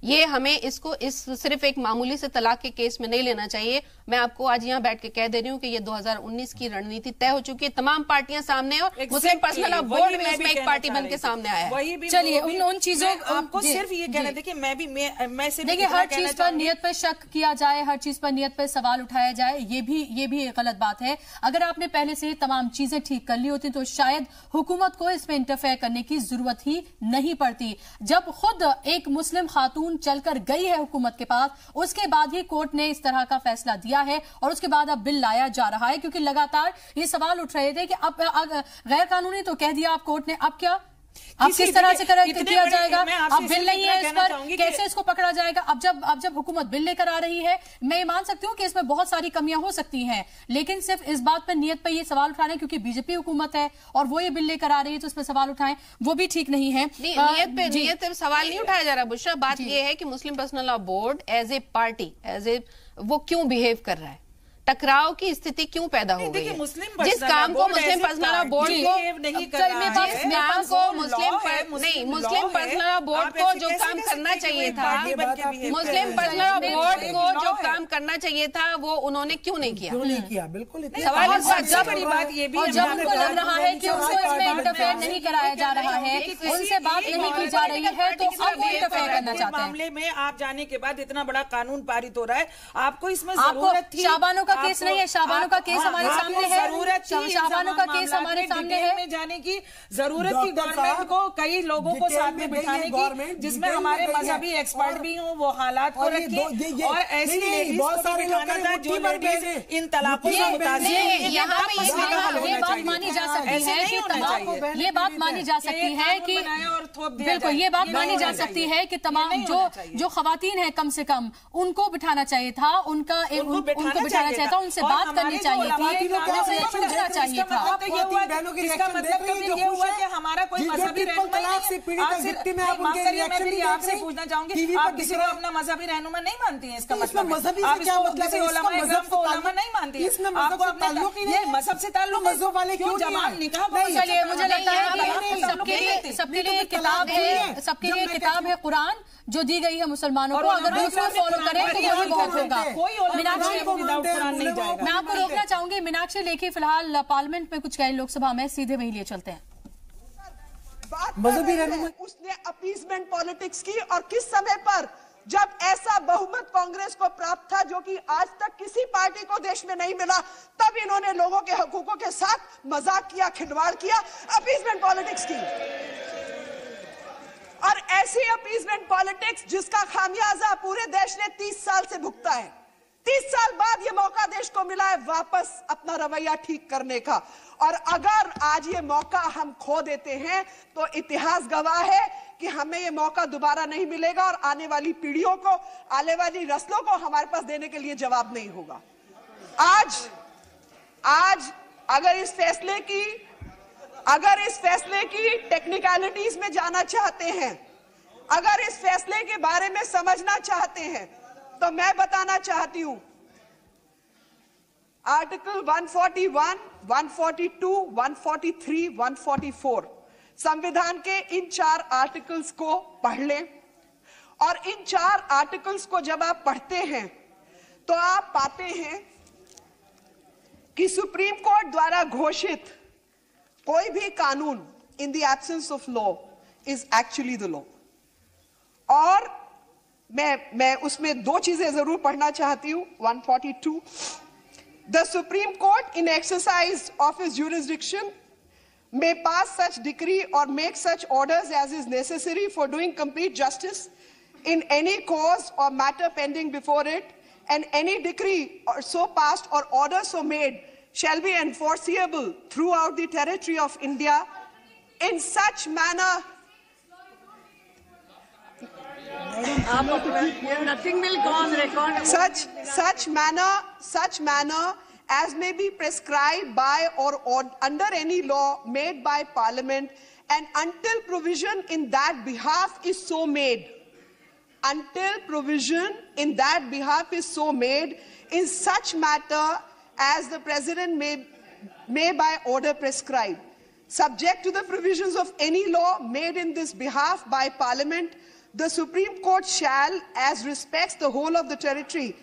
ये हमें इसको सिर्फ एक मामूली से तलाक के केस में नहीं लेना चाहिए। मैं आपको आज यहाँ बैठ के कह दे रही हूँ कि ये 2019 की रणनीति तय हो चुकी है, तमाम पार्टियां सामने, और मुस्लिम पर्सनल लॉ बोर्ड में उसमें एक पार्टी बन के सामने आया है। चलिए उन चीजों आपको सिर्फ ये कहना, देखिए देखिए हर चीज पर नियत पर शक किया जाए, हर चीज पर नियत पर सवाल उठाया जाए, ये भी एक गलत बात है। अगर आपने पहले से तमाम चीजें ठीक कर ली होती तो शायद हुकूमत को इसमें इंटरफेयर करने की जरूरत ही नहीं पड़ती। जब खुद एक मुस्लिम खातून चलकर गई है हुकूमत के पास, उसके बाद ही कोर्ट ने इस तरह का फैसला दिया है, और उसके बाद अब बिल लाया जा रहा है, क्योंकि लगातार ये सवाल उठ रहे थे कि अब गैर कानूनी तो कह दिया आप कोर्ट ने, अब क्या, अब किस तरह से किया जाएगा? अब बिल नहीं है इस पर, कैसे इसको पकड़ा जाएगा? अब जब हुकूमत बिल लेकर आ रही है, मैं ये मान सकती हूँ कि इसमें बहुत सारी कमियां हो सकती हैं, लेकिन सिर्फ इस बात पर नियत पर ये सवाल उठाने, क्योंकि बीजेपी हुकूमत है और वो ये बिल लेकर आ रही है तो इस पर सवाल उठाएं, वो भी ठीक नहीं है। नियत पे सवाल नहीं उठाया जा रहा बुशरा। बात ये है कि Muslim personal law board as a party, वो क्यों बिहेव कर रहा है, टकराव की स्थिति क्यों पैदा हो गई है? जिस काम को मुस्लिम पर्सनल लॉ बोर्ड को मुस्लिम पर्सनल लॉ बोर्ड को जो काम करना चाहिए था, मुस्लिम पर्सनल लॉ बोर्ड को जो काम करना चाहिए था, वो उन्होंने क्यों नहीं किया? बिल्कुल सवाल इस बात, जब उनको लग रहा है कि उनको इसमें इंटरफेयर नहीं कराया जा रहा है, उनसे बात नहीं की जा रही है, तो अब वो इंटरफेयर करना चाहते हैं। मामले में आप जाने के बाद इतना बड़ा कानून पारित हो रहा है, आपको इसमें जरूरत थी, शाबानो का केस नहीं है, शाहबानो का केस हमारे सामने है, शाहबानो का केस हमारे सामने है। में जाने की जरूरत थी गवर्नमेंट को, कई लोगों को साथ में बिठाने की, जिसमें हमारे मजहबी एक्सपर्ट भी हों, वो हालात को रखें और ऐसी लेडीज को बिठाना था जो लेडीज इन तलाकों से मुतासिर हैं। ये बात मानी जा सकती है कि तमाम, ये बात मानी जा सकती है कि बिल्कुल ये बात मानी जा सकती है कि तमाम जो खवातीन है कम से कम उनको बिठाना चाहिए था, उनको बिठाना चाहिए था, उनसे बात करनी चाहिए थी, पूछना चाहिए था। इसका मतलब ये हुआ कि हमारा कोई मजहबी रहनुमा आपसे पूछना चाहूंगी, आप किसी को अपना मजहबी रहनुमा नहीं मानती हैं? इसका मतलब आप किसी उलमा इस्लाम को उलमा नहीं मानती हैं? आपको अपने ये मजहब से ताल्लुक मजहब वाले क्यों जमात निकाह? चलिए, मुझे लगता है सबके लिए किताब है, सबके लिए किताब है कुरान जो दी गई है मुसलमानों को, अगर वो उसको फॉलो करें तो वो बहुत होगा। मैं आपको रोकना चाहूंगी। मीनाक्षी लेखी फिलहाल पार्लियामेंट में कुछ कहे, लोकसभा में सीधे वही लिए चलते हैं। उसने अपीजमेंट पॉलिटिक्स की, और किस समय पर जब ऐसा बहुमत कांग्रेस को प्राप्त था जो कि आज तक किसी पार्टी को देश में नहीं मिला, तब इन्होंने लोगों के हकूकों के साथ मजाक किया, खिलवाड़ किया, अपीजमेंट पॉलिटिक्स की। और ऐसी अपीजमेंट पॉलिटिक्स जिसका खामियाजा पूरे देश ने 30 साल से भुगता है। 30 साल बाद ये मौका देश को मिला है वापस अपना रवैया ठीक करने का, और अगर आज ये मौका हम खो देते हैं तो इतिहास गवाह है कि हमें ये मौका दोबारा नहीं मिलेगा, और आने वाली पीढ़ियों को, आने वाली नस्लों को हमारे पास देने के लिए जवाब नहीं होगा। आज अगर इस फैसले की टेक्निकलिटीज में जाना चाहते हैं, अगर इस फैसले के बारे में समझना चाहते हैं, तो मैं बताना चाहती हूं आर्टिकल 141, 142, 143, 144 संविधान के इन 4 आर्टिकल्स को पढ़ लें, और इन 4 आर्टिकल्स को जब आप पढ़ते हैं तो आप पाते हैं कि सुप्रीम कोर्ट द्वारा घोषित कोई भी कानून in the absence of law is actually the law. और मैं उसमें 2 चीजें जरूर पढ़ना चाहती हूं। 142, the supreme court in exercise of its jurisdiction may pass such decree or make such orders as is necessary for doing complete justice in any cause or matter pending before it, and any decree or so passed or order so made shall be enforceable throughout the territory of India in such manner nothing will go on record. Such manner as may be prescribed by or under any law made by Parliament, and until provision in that behalf is so made, in such matter as the President may by order prescribe, subject to the provisions of any law made in this behalf by Parliament, the Supreme Court shall, as respects the whole of the territory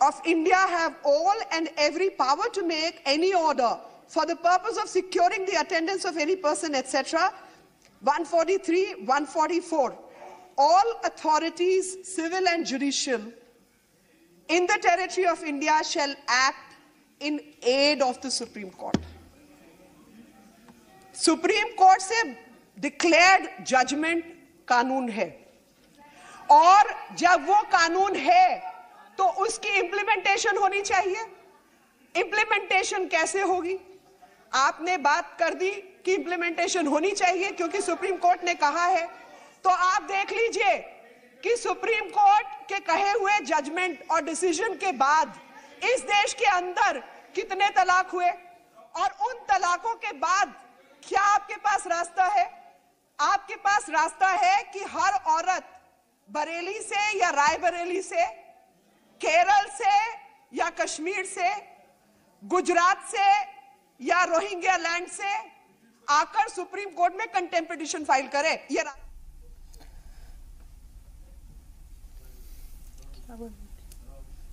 of India, have all and every power to make any order for the purpose of securing the attendance of any person, etc. 143, 144. All authorities, civil and judicial, in the territory of India shall act in aid of the Supreme Court. Supreme Court से declared judgment कानून है, और जब वो कानून है तो उसकी इंप्लीमेंटेशन होनी चाहिए। इंप्लीमेंटेशन कैसे होगी? आपने बात कर दी कि इंप्लीमेंटेशन होनी चाहिए क्योंकि सुप्रीम कोर्ट ने कहा है, तो आप देख लीजिए कि सुप्रीम कोर्ट के कहे हुए जजमेंट और डिसीजन के बाद इस देश के अंदर कितने तलाक हुए, और उन तलाकों के बाद क्या आपके पास रास्ता है? आपके पास रास्ता है कि हर औरत बरेली से या रायबरेली से, केरल से या कश्मीर से, गुजरात से या रोहिंग्या लैंड से आकर सुप्रीम कोर्ट में कंटेम्प्ट पिटीशन फाइल करे। ये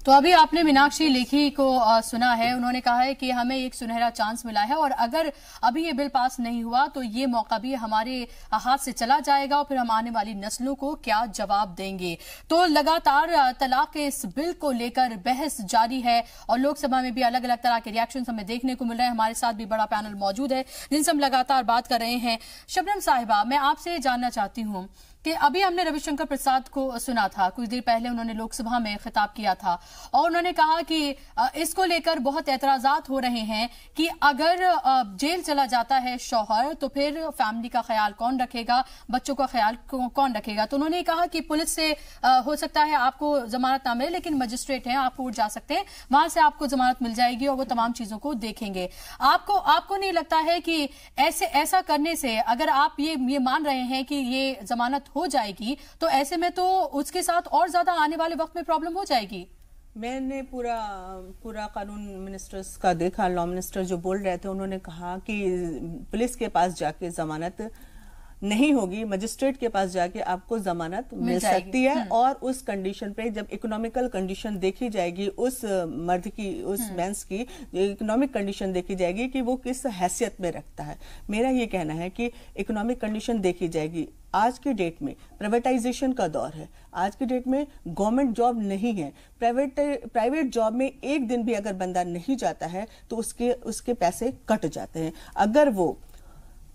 तो अभी आपने मीनाक्षी लेखी को सुना है। उन्होंने कहा है कि हमें एक सुनहरा चांस मिला है और अगर अभी ये बिल पास नहीं हुआ तो ये मौका भी हमारे हाथ से चला जाएगा और फिर हम आने वाली नस्लों को क्या जवाब देंगे। तो लगातार तलाक के इस बिल को लेकर बहस जारी है और लोकसभा में भी अलग अलग तरह के रिएक्शन हमें देखने को मिल रहे हैं। हमारे साथ भी बड़ा पैनल मौजूद है जिनसे हम लगातार बात कर रहे हैं। शबनम साहिबा, मैं आपसे जानना चाहती हूँ कि अभी हमने रविशंकर प्रसाद को सुना था, कुछ देर पहले उन्होंने लोकसभा में खिताब किया था और उन्होंने कहा कि इसको लेकर बहुत एतराजात हो रहे हैं कि अगर जेल चला जाता है शौहर तो फिर फैमिली का ख्याल कौन रखेगा, बच्चों का ख्याल कौन रखेगा। तो उन्होंने कहा कि पुलिस से हो सकता है आपको जमानत ना मिले, लेकिन मजिस्ट्रेट हैं, आप कोर्ट जा सकते हैं, वहां से आपको जमानत मिल जाएगी और वो तमाम चीजों को देखेंगे। आपको नहीं लगता है कि ऐसा करने से, अगर आप ये मान रहे हैं कि ये जमानत हो जाएगी, तो ऐसे में तो उसके साथ और ज्यादा आने वाले वक्त में प्रॉब्लम हो जाएगी? मैंने पूरा कानून मिनिस्टर्स का देखा, लॉ मिनिस्टर जो बोल रहे थे, उन्होंने कहा कि पुलिस के पास जाके जमानत नहीं होगी, मजिस्ट्रेट के पास जाके आपको जमानत मिल सकती है और उस कंडीशन पे जब इकोनॉमिकल कंडीशन देखी जाएगी, उस मर्द की, उस मेंस की इकोनॉमिक कंडीशन देखी जाएगी कि वो किस हैसियत में रखता है। मेरा ये कहना है कि इकोनॉमिक कंडीशन देखी जाएगी। आज के डेट में प्राइवेटाइजेशन का दौर है, आज के डेट में गवर्नमेंट जॉब नहीं है, प्राइवेट जॉब में एक दिन भी अगर बंदा नहीं जाता है तो उसके पैसे कट जाते हैं। अगर वो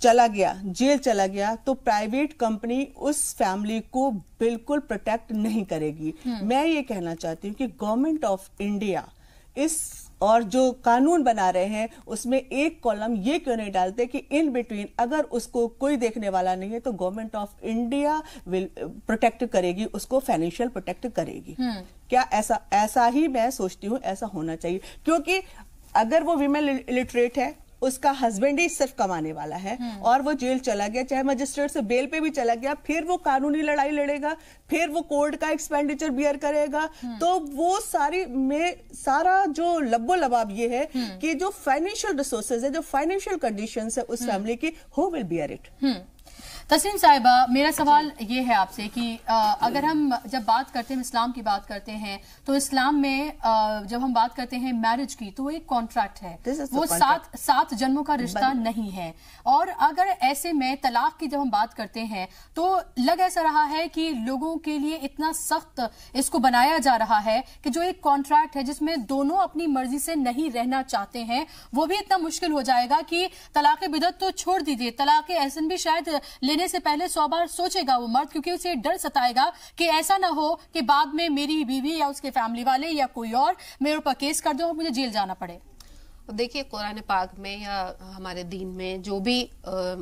चला गया, जेल चला गया, तो प्राइवेट कंपनी उस फैमिली को बिल्कुल प्रोटेक्ट नहीं करेगी। मैं ये कहना चाहती हूँ कि गवर्नमेंट ऑफ इंडिया इस और जो कानून बना रहे हैं उसमें एक कॉलम ये क्यों नहीं डालते कि इन बिटवीन अगर उसको कोई देखने वाला नहीं है तो government of India will protect करेगी, उसको फाइनेंशियल प्रोटेक्ट करेगी। क्या ऐसा ही मैं सोचती हूँ, ऐसा होना चाहिए। क्योंकि अगर वो विमेन इलिटरेट है, उसका हस्बैंड ही सिर्फ कमाने वाला है और वो जेल चला गया, चाहे मजिस्ट्रेट से बेल पे भी चला गया, फिर वो कानूनी लड़ाई लड़ेगा, फिर वो कोर्ट का एक्सपेंडिचर बियर करेगा। तो वो सारा जो लब्बो लबाब ये है कि जो फाइनेंशियल रिसोर्सेज है, जो फाइनेंशियल कंडीशंस है उस फैमिली की, हु विल बियर इट। तस्लीम साहिबा, मेरा सवाल ये है आपसे कि अगर हम जब बात करते हैं, इस्लाम की बात करते हैं, तो इस्लाम में जब हम बात करते हैं मैरिज की, तो वो एक कॉन्ट्रैक्ट है, वो सात जन्मों का रिश्ता नहीं है। और अगर ऐसे में तलाक की जब हम बात करते हैं तो लग ऐसा रहा है कि लोगों के लिए इतना सख्त इसको बनाया जा रहा है कि जो एक कॉन्ट्रैक्ट है जिसमें दोनों अपनी मर्जी से नहीं रहना चाहते हैं, वो भी इतना मुश्किल हो जाएगा कि तलाक बिदअत तो छोड़ दीजिए, तलाक एहसन भी शायद लेने से पहले 100 बार सोचेगा वो मर्द, क्योंकि उसे डर सताएगा कि ऐसा ना हो कि बाद में मेरी बीवी या उसके फैमिली वाले या कोई और मेरे ऊपर केस कर दे और मुझे जेल जाना पड़े। देखिए, कुरान पाक में या हमारे दीन में जो भी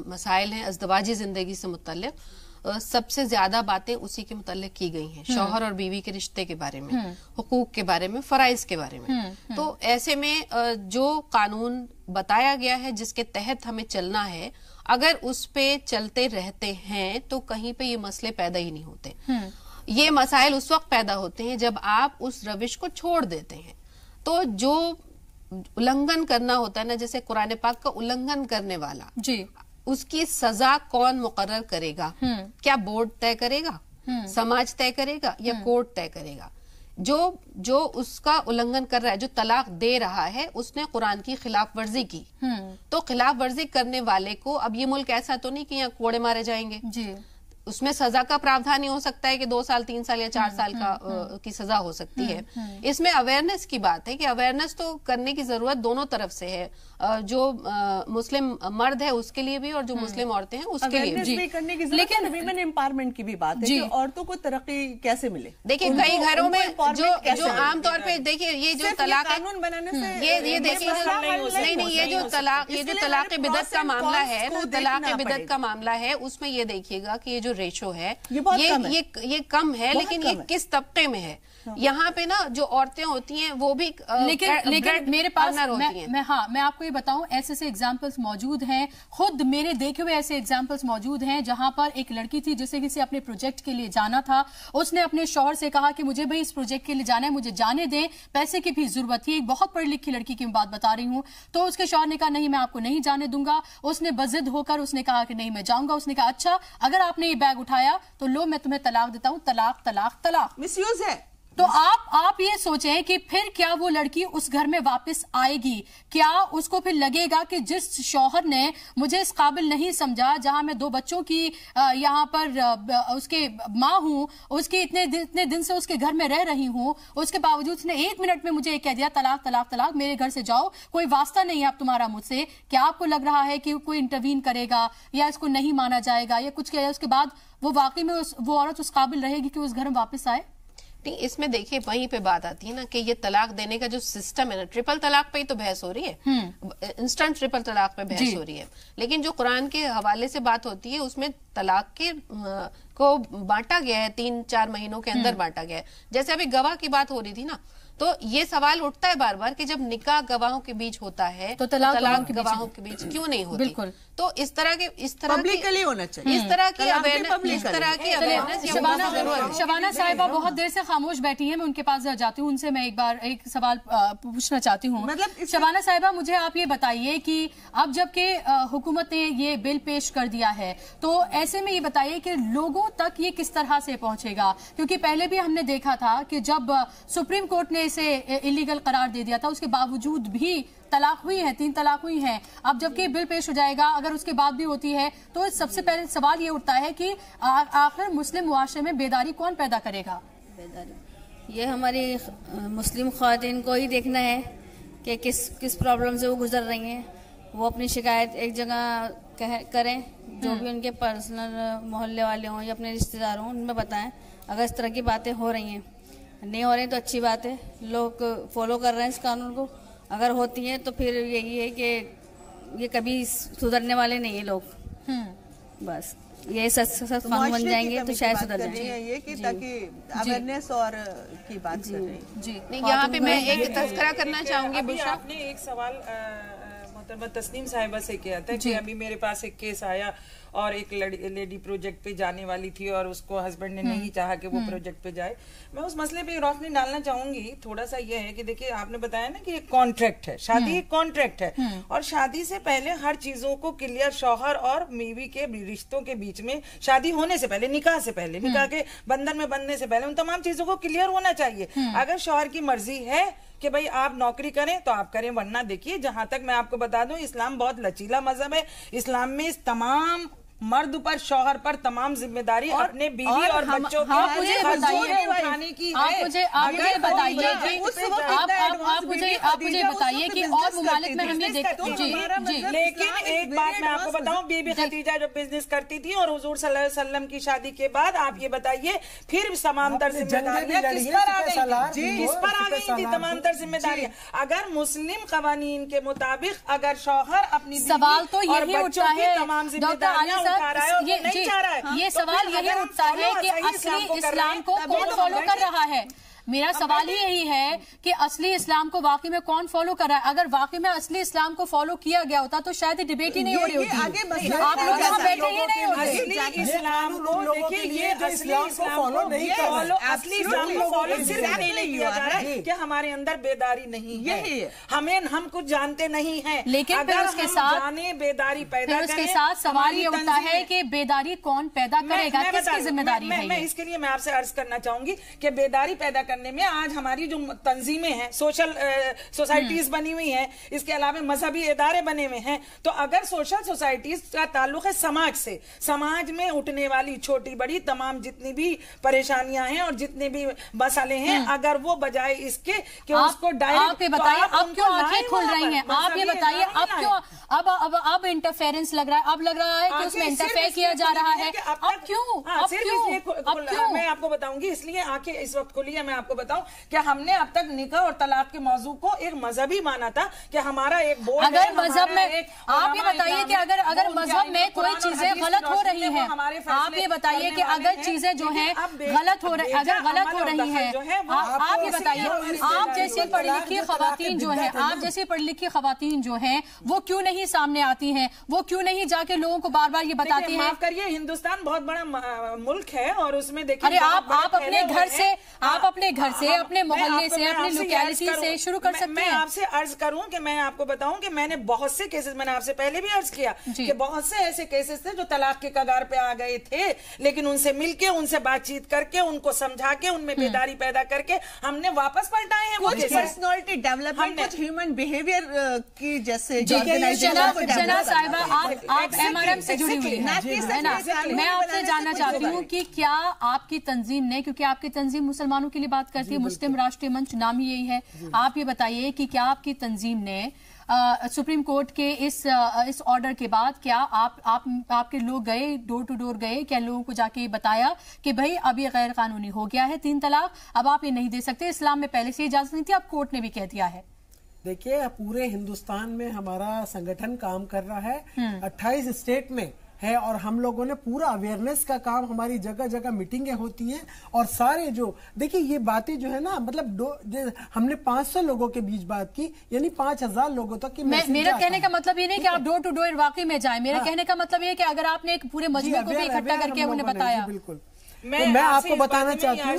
मसाइल हैं अज़दवाजी जिंदगी से मुतल्लिक, सबसे ज्यादा बातें उसी के मुतल्लिक की गई हैं, शौहर और बीवी के रिश्ते के बारे में, हुकूक के बारे में, फराइज के बारे में। तो ऐसे में जो कानून बताया गया है जिसके तहत हमें चलना है, अगर उस पे चलते रहते हैं तो कहीं पे ये मसले पैदा ही नहीं होते। ये मसाइल उस वक्त पैदा होते हैं जब आप उस रविश को छोड़ देते हैं। तो जो उल्लंघन करना होता है ना, जैसे कुरान पाक का उल्लंघन करने वाला जी, उसकी सजा कौन मुकर्रर करेगा? क्या बोर्ड तय करेगा, समाज तय करेगा या कोर्ट तय करेगा? जो उसका उल्लंघन कर रहा है, जो तलाक दे रहा है, उसने कुरान की खिलाफ वर्जी की। तो खिलाफ वर्जी करने वाले को, अब ये मुल्क ऐसा तो नहीं कि यहाँ कोड़े मारे जाएंगे जी, उसमें सजा का प्रावधान नहीं हो सकता है कि 2 साल 3 साल या 4 साल की सजा हो सकती है। इसमें अवेयरनेस की बात है कि अवेयरनेस तो करने की जरूरत दोनों तरफ से है, जो मुस्लिम मर्द है उसके लिए भी और जो मुस्लिम औरतें हैं उसके लिए भी करने की, लेकिन विमेन एम्पावरमेंट की भी बात है कि औरतों को तरक्की कैसे मिले। देखिए, कई घरों में जो आमतौर पे देखिए, ये जो तलाक कानून बनाने से ये देखिए, नहीं, ये जो तलाक बिदअत का मामला है ना, तलाक बिदअत का मामला है, उसमें ये देखिएगा कि ये जो रेशो है ये कम है, लेकिन ये किस तबके में है। यहाँ पे ना जो औरतें होती हैं वो भी लेकिन मेरे पास मैं आपको ये बताऊं, ऐसे एग्जांपल्स मौजूद हैं, खुद मेरे देखे हुए ऐसे एग्जांपल्स मौजूद हैं जहां पर एक लड़की थी जिसे किसी अपने प्रोजेक्ट के लिए जाना था, उसने अपने शौहर से कहा कि मुझे भाई इस प्रोजेक्ट के लिए जाना है, मुझे जाने दें, पैसे की भी जरूरत थी। एक बहुत पढ़ी लिखी लड़की की मैं बात बता रही हूँ। तो उसके शौहर ने कहा नहीं, मैं आपको नहीं जाने दूंगा। उसने बजिद होकर उसने कहा कि नहीं मैं जाऊंगा। उसने कहा अच्छा, अगर आपने ये बैग उठाया तो लो मैं तुम्हें तलाक देता हूँ। तलाक तलाक तलाक, मिसयूज है। तो आप ये सोचें कि फिर क्या वो लड़की उस घर में वापस आएगी? क्या उसको फिर लगेगा कि जिस शौहर ने मुझे इस काबिल नहीं समझा, जहां मैं 2 बच्चों की यहाँ पर उसके माँ हूं, उसकी इतने दिन से उसके घर में रह रही हूं, उसके बावजूद उसने 1 मिनट में मुझे ये कह दिया तलाक तलाक तलाक, मेरे घर से जाओ, कोई वास्ता नहीं है अब तुम्हारा मुझसे। क्या आपको लग रहा है कि कोई इंटरवीन करेगा या इसको नहीं माना जाएगा या कुछ किया? उसके बाद वो वाकई में वो औरत उस काबिल रहेगी कि उस घर में वापस आए? नहीं, इसमें देखिए वहीं पे बात आती है ना कि ये तलाक देने का जो सिस्टम है ना, ट्रिपल तलाक पे ही तो बहस हो रही है, इंस्टेंट ट्रिपल तलाक पे बहस हो रही है। लेकिन जो कुरान के हवाले से बात होती है उसमें तलाक के को बांटा गया है, 3-4 महीनों के अंदर बांटा गया है। जैसे अभी गवाह की बात हो रही थी ना, तो ये सवाल उठता है बार बार कि जब निकाह गवाहों के बीच होता है तो तलाक गवाहों के बीच क्यों नहीं होती? बिल्कुल। तो इस तरह पब्लिकली होना चाहिए, इस तरह की अवेयरनेस। शबाना साहिबा बहुत देर से खामोश बैठी हैं, मैं उनके पास जाती हूँ, उनसे मैं एक सवाल पूछना चाहती हूँ। मतलब शबाना साहिबा, मुझे आप ये बताइए कि अब जबकि हुकूमत ने ये बिल पेश कर दिया है, तो ऐसे में ये बताइए कि लोगों तक ये किस तरह से पहुंचेगा? क्योंकि पहले भी हमने देखा था कि जब सुप्रीम कोर्ट ने इसे इलीगल करार दे दिया था, उसके बावजूद भी तलाक हुई है, 3 तलाक हुई हैं। अब जबकि बिल पेश हो जाएगा, अगर उसके बाद भी होती है, तो सबसे पहले सवाल ये उठता है कि आखिर मुस्लिम मुआशरे में बेदारी कौन पैदा करेगा? बेदारी ये हमारी मुस्लिम ख्वातीन को ही देखना है कि किस प्रॉब्लम से वो गुजर रही हैं। वो अपनी शिकायत एक जगह करें, जो भी उनके पर्सनल मोहल्ले वाले हों या अपने रिश्तेदार हों, उनमें बताएं। अगर इस तरह की बातें हो रही हैं, नहीं हो रही तो अच्छी बात है, लोग फॉलो कर रहे हैं इस कानून को। अगर होती है तो फिर यही है कि ये कभी सुधरने वाले नहीं है लोग। बस ये सच कानून बन जाएंगे तो शायद सुधर जाएंगे। ये कि ताकि अवेयरनेस और की बात कर रहे हैं। जी नहीं, यहाँ पे मैं एक तस्करा करना चाहूंगी। बुशरा, आपने एक सवाल मोहतरमा तस्नीम साहिबा से किया था कि अभी मेरे पास एक केस आया और एक लेडी प्रोजेक्ट पे जाने वाली थी और उसको हस्बैंड ने नहीं चाहा कि वो प्रोजेक्ट पे जाए। मैं उस मसले पे रोशनी डालना चाहूंगी। थोड़ा सा ये है कि देखिए, आपने बताया ना कि एक कॉन्ट्रैक्ट है, शादी एक कॉन्ट्रैक्ट है, और शादी से पहले हर चीजों को क्लियर, शौहर और बीवी के रिश्तों के बीच में शादी होने से पहले, निकाह से पहले, निकाह के बंधन में बंधने से पहले उन तमाम चीजों को क्लियर होना चाहिए। अगर शौहर की मर्जी है कि भाई आप नौकरी करें तो आप करें, वरना देखिए, जहां तक मैं आपको बता दूं, इस्लाम बहुत लचीला मजहब है। इस्लाम में इस तमाम मर्द पर, शौहर पर तमाम जिम्मेदारी अपने बीवी और बच्चों की उठाने की है। आप मुझे बताइए कि और मुमालिक में हम ये देखते हैं। लेकिन एक बात मैं आपको बताऊं, बीबी खदीजा जब बिजनेस करती थी और हुजूर सल्लल्लाहु अलैहि वसल्लम की शादी के बाद, आप ये बताइए फिर समांतर जिम्मेदारियां किस पर आ गई? किस पर आ गई थी तमांतर जिम्मेदारियां? अगर मुस्लिम कवानीन के मुताबिक अगर शौहर अपनी सवाल तो यही उठता है तमाम जिम्मेदारियां ये सवाल यही उठता है कि असली इस्लाम को कौन फॉलो कर रहा है? मेरा सवाल ही यही है कि असली इस्लाम को वाकई में कौन फॉलो कर रहा है? अगर वाकई में असली इस्लाम को फॉलो किया गया होता तो शायद डिबेट ही नहीं हो रही होती। आप लोग यहाँ बैठे ही नहीं होते। असली इस्लाम को देखिए, ये असली इस्लाम को फॉलो नहीं कर रहा है। असली इस्लाम को फॉलो सिर्फ नहीं किया जा रहा है कि हमारे अंदर बेदारी नहीं है, हम कुछ जानते नहीं है। लेकिन अगर उसके साथ जाने बेदारी पैदा करें, उसके साथ सवाल ये उठता है कि बेदारी कौन पैदा करेगा, किसकी जिम्मेदारी है? मैं इसके लिए मैं आपसे अर्ज करना चाहूंगी कि बेदारी पैदा करने में आज हमारी जो तंजीमें हैं, सोशल सोसाइटीज बनी हुई हैं, इसके अलावा मजहबी इदारे बने हुए हैं, तो अगर सोशल सोसाइटीज का ताल्लुक है समाज से, समाज में उठने वाली छोटी बड़ी तमाम जितनी भी परेशानियां हैं और जितने भी मसले हैं, अगर वो बजाय इसके कि उसको डायरेक्ट, आप ये बताइए अब क्यों आंखें खुल रही हैं? आप ये बताइए अब क्यों अब इंटरफेरेंस लग रहा है? अब लग रहा है कि उसमें इंटरफेयर किया जा रहा है। अब क्यों? मैं आपको बताऊंगी, इसलिए आंखें इस वक्त खुली है। मैं आपको बताऊं कि हमने अब तक निकाह और तलाक के मौजू को एक मजहबी माना था कि हमारा एक बोर्ड, अगर मजहब में, आप ये बताइए कि अगर मजहब में कोई चीजें गलत हो रही हैं, आप ये बताइए कि अगर चीजें जो हैं गलत हो रही, अगर गलत हो रही हैं, आप ये बताइए, आप जैसी पढ़ी लिखी खवातीन जो है, आप जैसी पढ़ी लिखी खवातीन जो हैं, वो क्यों नहीं सामने आती हैं? वो क्यों नहीं जाके लोगों को बार बार ये बताती हैं? माफ करिए, हिंदुस्तान बहुत बड़ा मुल्क है और उसमें देखिए, अरे आप अपने घर से, आप अपने घर से, अपने मोहल्ले से, अपनी लोकेलिटी से शुरू कर सकते हैं। मैं आपसे अर्ज करूं कि मैं आपको बताऊं कि मैंने बहुत से केसेस, मैंने आपसे पहले भी अर्ज किया कि बहुत से ऐसे केसेस थे जो तलाक के कगार पे आ गए थे, लेकिन उनसे मिलके, उनसे बातचीत करके, उनको समझा के, उनमें बेदारी पैदा करके हमने वापस पलटाए हैं। कुछ पर्सनालिटी डेवलपमेंट, कुछ ह्यूमन बिहेवियर की जैसे जना साहिबा, आप MRM से जुड़ी हुई है ना, मैं आपसे जानना चाहती हूँ कि क्या आपकी तंजीम ने, क्योंकि आपकी तंजीम मुसलमानों के लिए बात करती है, मुस्लिम राष्ट्रीय मंच नाम ही यही है, आप ये बताइए कि क्या आपकी तंजीम ने सुप्रीम कोर्ट के इस ऑर्डर के बाद क्या आपके लोग गए, डोर टू डोर गए, क्या लोगों को जाके बताया कि भाई अब ये गैर कानूनी हो गया है 3 तलाक, अब आप ये नहीं दे सकते, इस्लाम में पहले से इजाजत नहीं थी, अब कोर्ट ने भी कह दिया है? देखिए, पूरे हिंदुस्तान में हमारा संगठन काम कर रहा है, 28 स्टेट में है, और हम लोगों ने पूरा अवेयरनेस का काम, हमारी जगह जगह मीटिंगें होती हैं, और सारे जो देखिए ये बातें जो है ना, मतलब हमने 500 लोगों के बीच बात की, यानी 5000 लोगों तक की। मेरा कहने का मतलब ये नहीं कि आप डोर टू डोर वाकई में जाए, मेरा कहने का मतलब ये कि अगर आपने एक पूरे मजमे को भी इकट्ठा करके उन्हें बताया। बिल्कुल, मैं आपको बताना चाहती हूँ,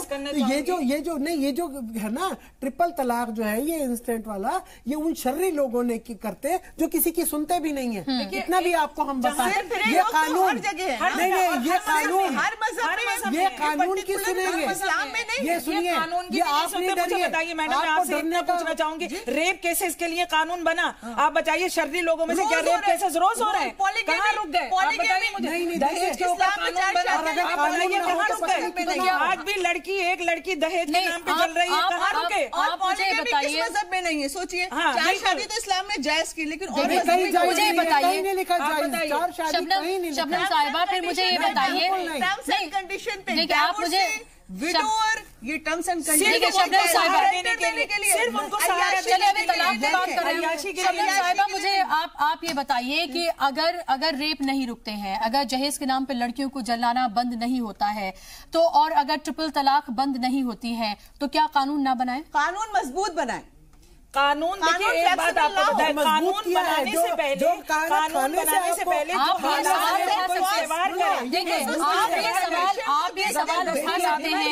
ये जो है ना ट्रिपल तलाक जो है, ये इंस्टेंट वाला, ये उन शर्री लोगों ने करते जो किसी की सुनते भी नहीं है। इतना भी आपको हम बताएं, ये कानून नहीं, ये कानून, ये कानून की सुनेंगे, ये सुनिए, ये आप नहीं डरिए। बताइए मैडम, मैं आपसे इतना पूछना चाहूंगी, रेप केसेस के लिए कानून बना, आप बताइए शर्री लोगों में से क्या रेप केसेस रोज हो रहे हैं? कहाँ रुक गए? दहेज के ऊपर कानून बना, आज भी एक लड़की दहेज के नाम पे चल रही है, कहाँ रुके? आप मुझे बताइए, मजहब में नहीं है, सोचिए, 4 शादी तो इस्लाम ने जायज की, लेकिन और मुझे बताइए शबनम साहिबा, फिर मुझे ये बताइए, टर्म्स एंड कंडीशन पे देखिए आप मुझे विडोर, ये टर्म्स एंड कंडीशन शबनम साहिबा के लिए सिर्फ उनको चलिए अभी तलाक की बात कर रहे हैं। शबनम साहिबा, मुझे आप ये बताइए कि अगर रेप नहीं रुकते हैं, अगर जहेज के नाम पे लड़कियों को जलाना बंद नहीं होता है तो, और अगर ट्रिपल तलाक बंद नहीं होती है तो क्या कानून ना बनाए? कानून मजबूत बनाए। कानून देखिए, एक बात आपको बताएं, कानून बनाने से पहले जो देखिए आप ये सवाल उठा सकते हैं,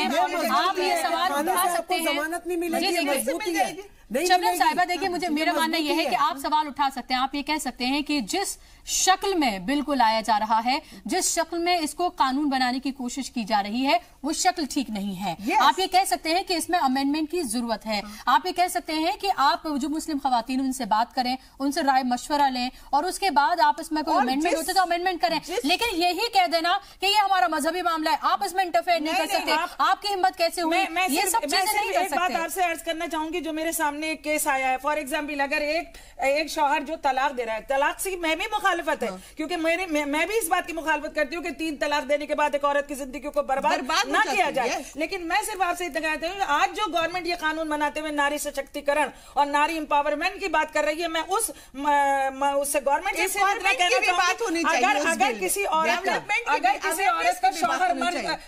आप ये सवाल उठा सकते हैं, जमानत नहीं मिलेगी। शबनम साहिबा, देखिए मुझे मेरा मानना यह है कि आप सवाल उठा सकते हैं, आप ये कह सकते हैं कि जिस शक्ल में बिल लाया जा रहा है, जिस शक्ल में इसको कानून बनाने की कोशिश की जा रही है, वो शक्ल ठीक नहीं है। आप ये कह सकते हैं कि इसमें अमेंडमेंट की जरूरत है। आप ये कह सकते हैं कि आप जो मुस्लिम खवातीन उनसे बात करें, उनसे राय मशवरा लें, और उसके बाद आप इसमें कोई अमेंडमेंट होते तो अमेंडमेंट करें, लेकिन यही कह देना कि ये हमारा मजहबी मामला है, आप इसमें इंटरफेयर नहीं कर सकते, आपकी हिम्मत कैसे हुई? ये सब चीजें नहीं कर सकते। बात आपसे अर्ज करना चाहूंगी, जो मेरे सामने एक केस आया है, फॉर एग्जाम्पल, अगर एक शौहर जो तलाक दे रहा है, तलाक से मैं भी मुखालिफत है, क्योंकि मैं भी इस बात की मुखालिफत करती हूँ कि 3 तलाक देने के बाद एक औरत की जिंदगी को बर्बाद ना किया जाए, लेकिन मैं सिर्फ आपसे इतना कहती हूँ, आज जो गवर्नमेंट ये कानून बनाते हुए नारी सशक्तिकरण और नारी एम्पावरमेंट की बात कर रही है, मैं उससे गवर्नमेंट से इतना कहना चाहूंगी,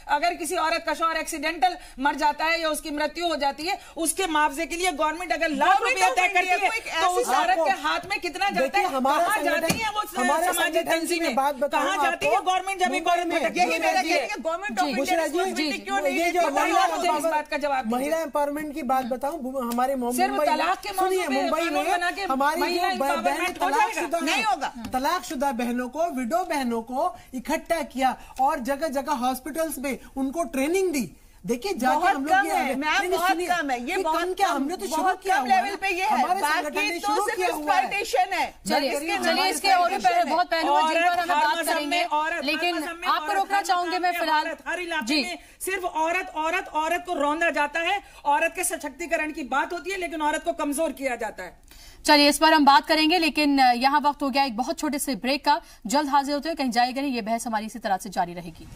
अगर किसी औरत का शौहर एक्सीडेंटल मर जाता है या उसकी मृत्यु हो जाती है, उसके मुआवजे के लिए गवर्नमेंट अगर लाख रुपया तय करती है तो उस औरत के हाथ में कितना जाता है? कहाँ जाती है वो समाजी तंजीमें? कहाँ जाती है गवर्नमेंट जब एक औरत भटकती है? गवर्नमेंट ऑफ इंडिया क्यों नहीं? ये जो इस बात का जवाब महिला एम्पावरमेंट की बात बताऊं, हमारे मुंबई में हमारी तलाकशुदा बहनों को, विडो बहनों को इकट्ठा किया और जगह जगह हॉस्पिटल्स में उनको ट्रेनिंग दी। देखिए जाके हम लोग बहुत कम है, ये कम क्या, हमने तो शुरू किया लेवल पे ये है, बाकी तो सिर्फ एक्सप्लॉयटेशन है। चलिए इसके और बहुत पहलू है जिन पर हम बात करेंगे, लेकिन आपको रोकना चाहूंगी मैं फिलहाल। हर इलाके में सिर्फ औरत को रौंदा जाता है, औरत के सशक्तिकरण की बात होती है, लेकिन औरत को कमजोर किया जाता है। चलिए इस पर हम बात करेंगे, लेकिन यहाँ वक्त हो गया एक बहुत छोटे से ब्रेक का। जल्द हाजिर होते हैं, कहीं जाएगा नहीं, ये बहस हमारी इसी तरह से जारी रहेगी।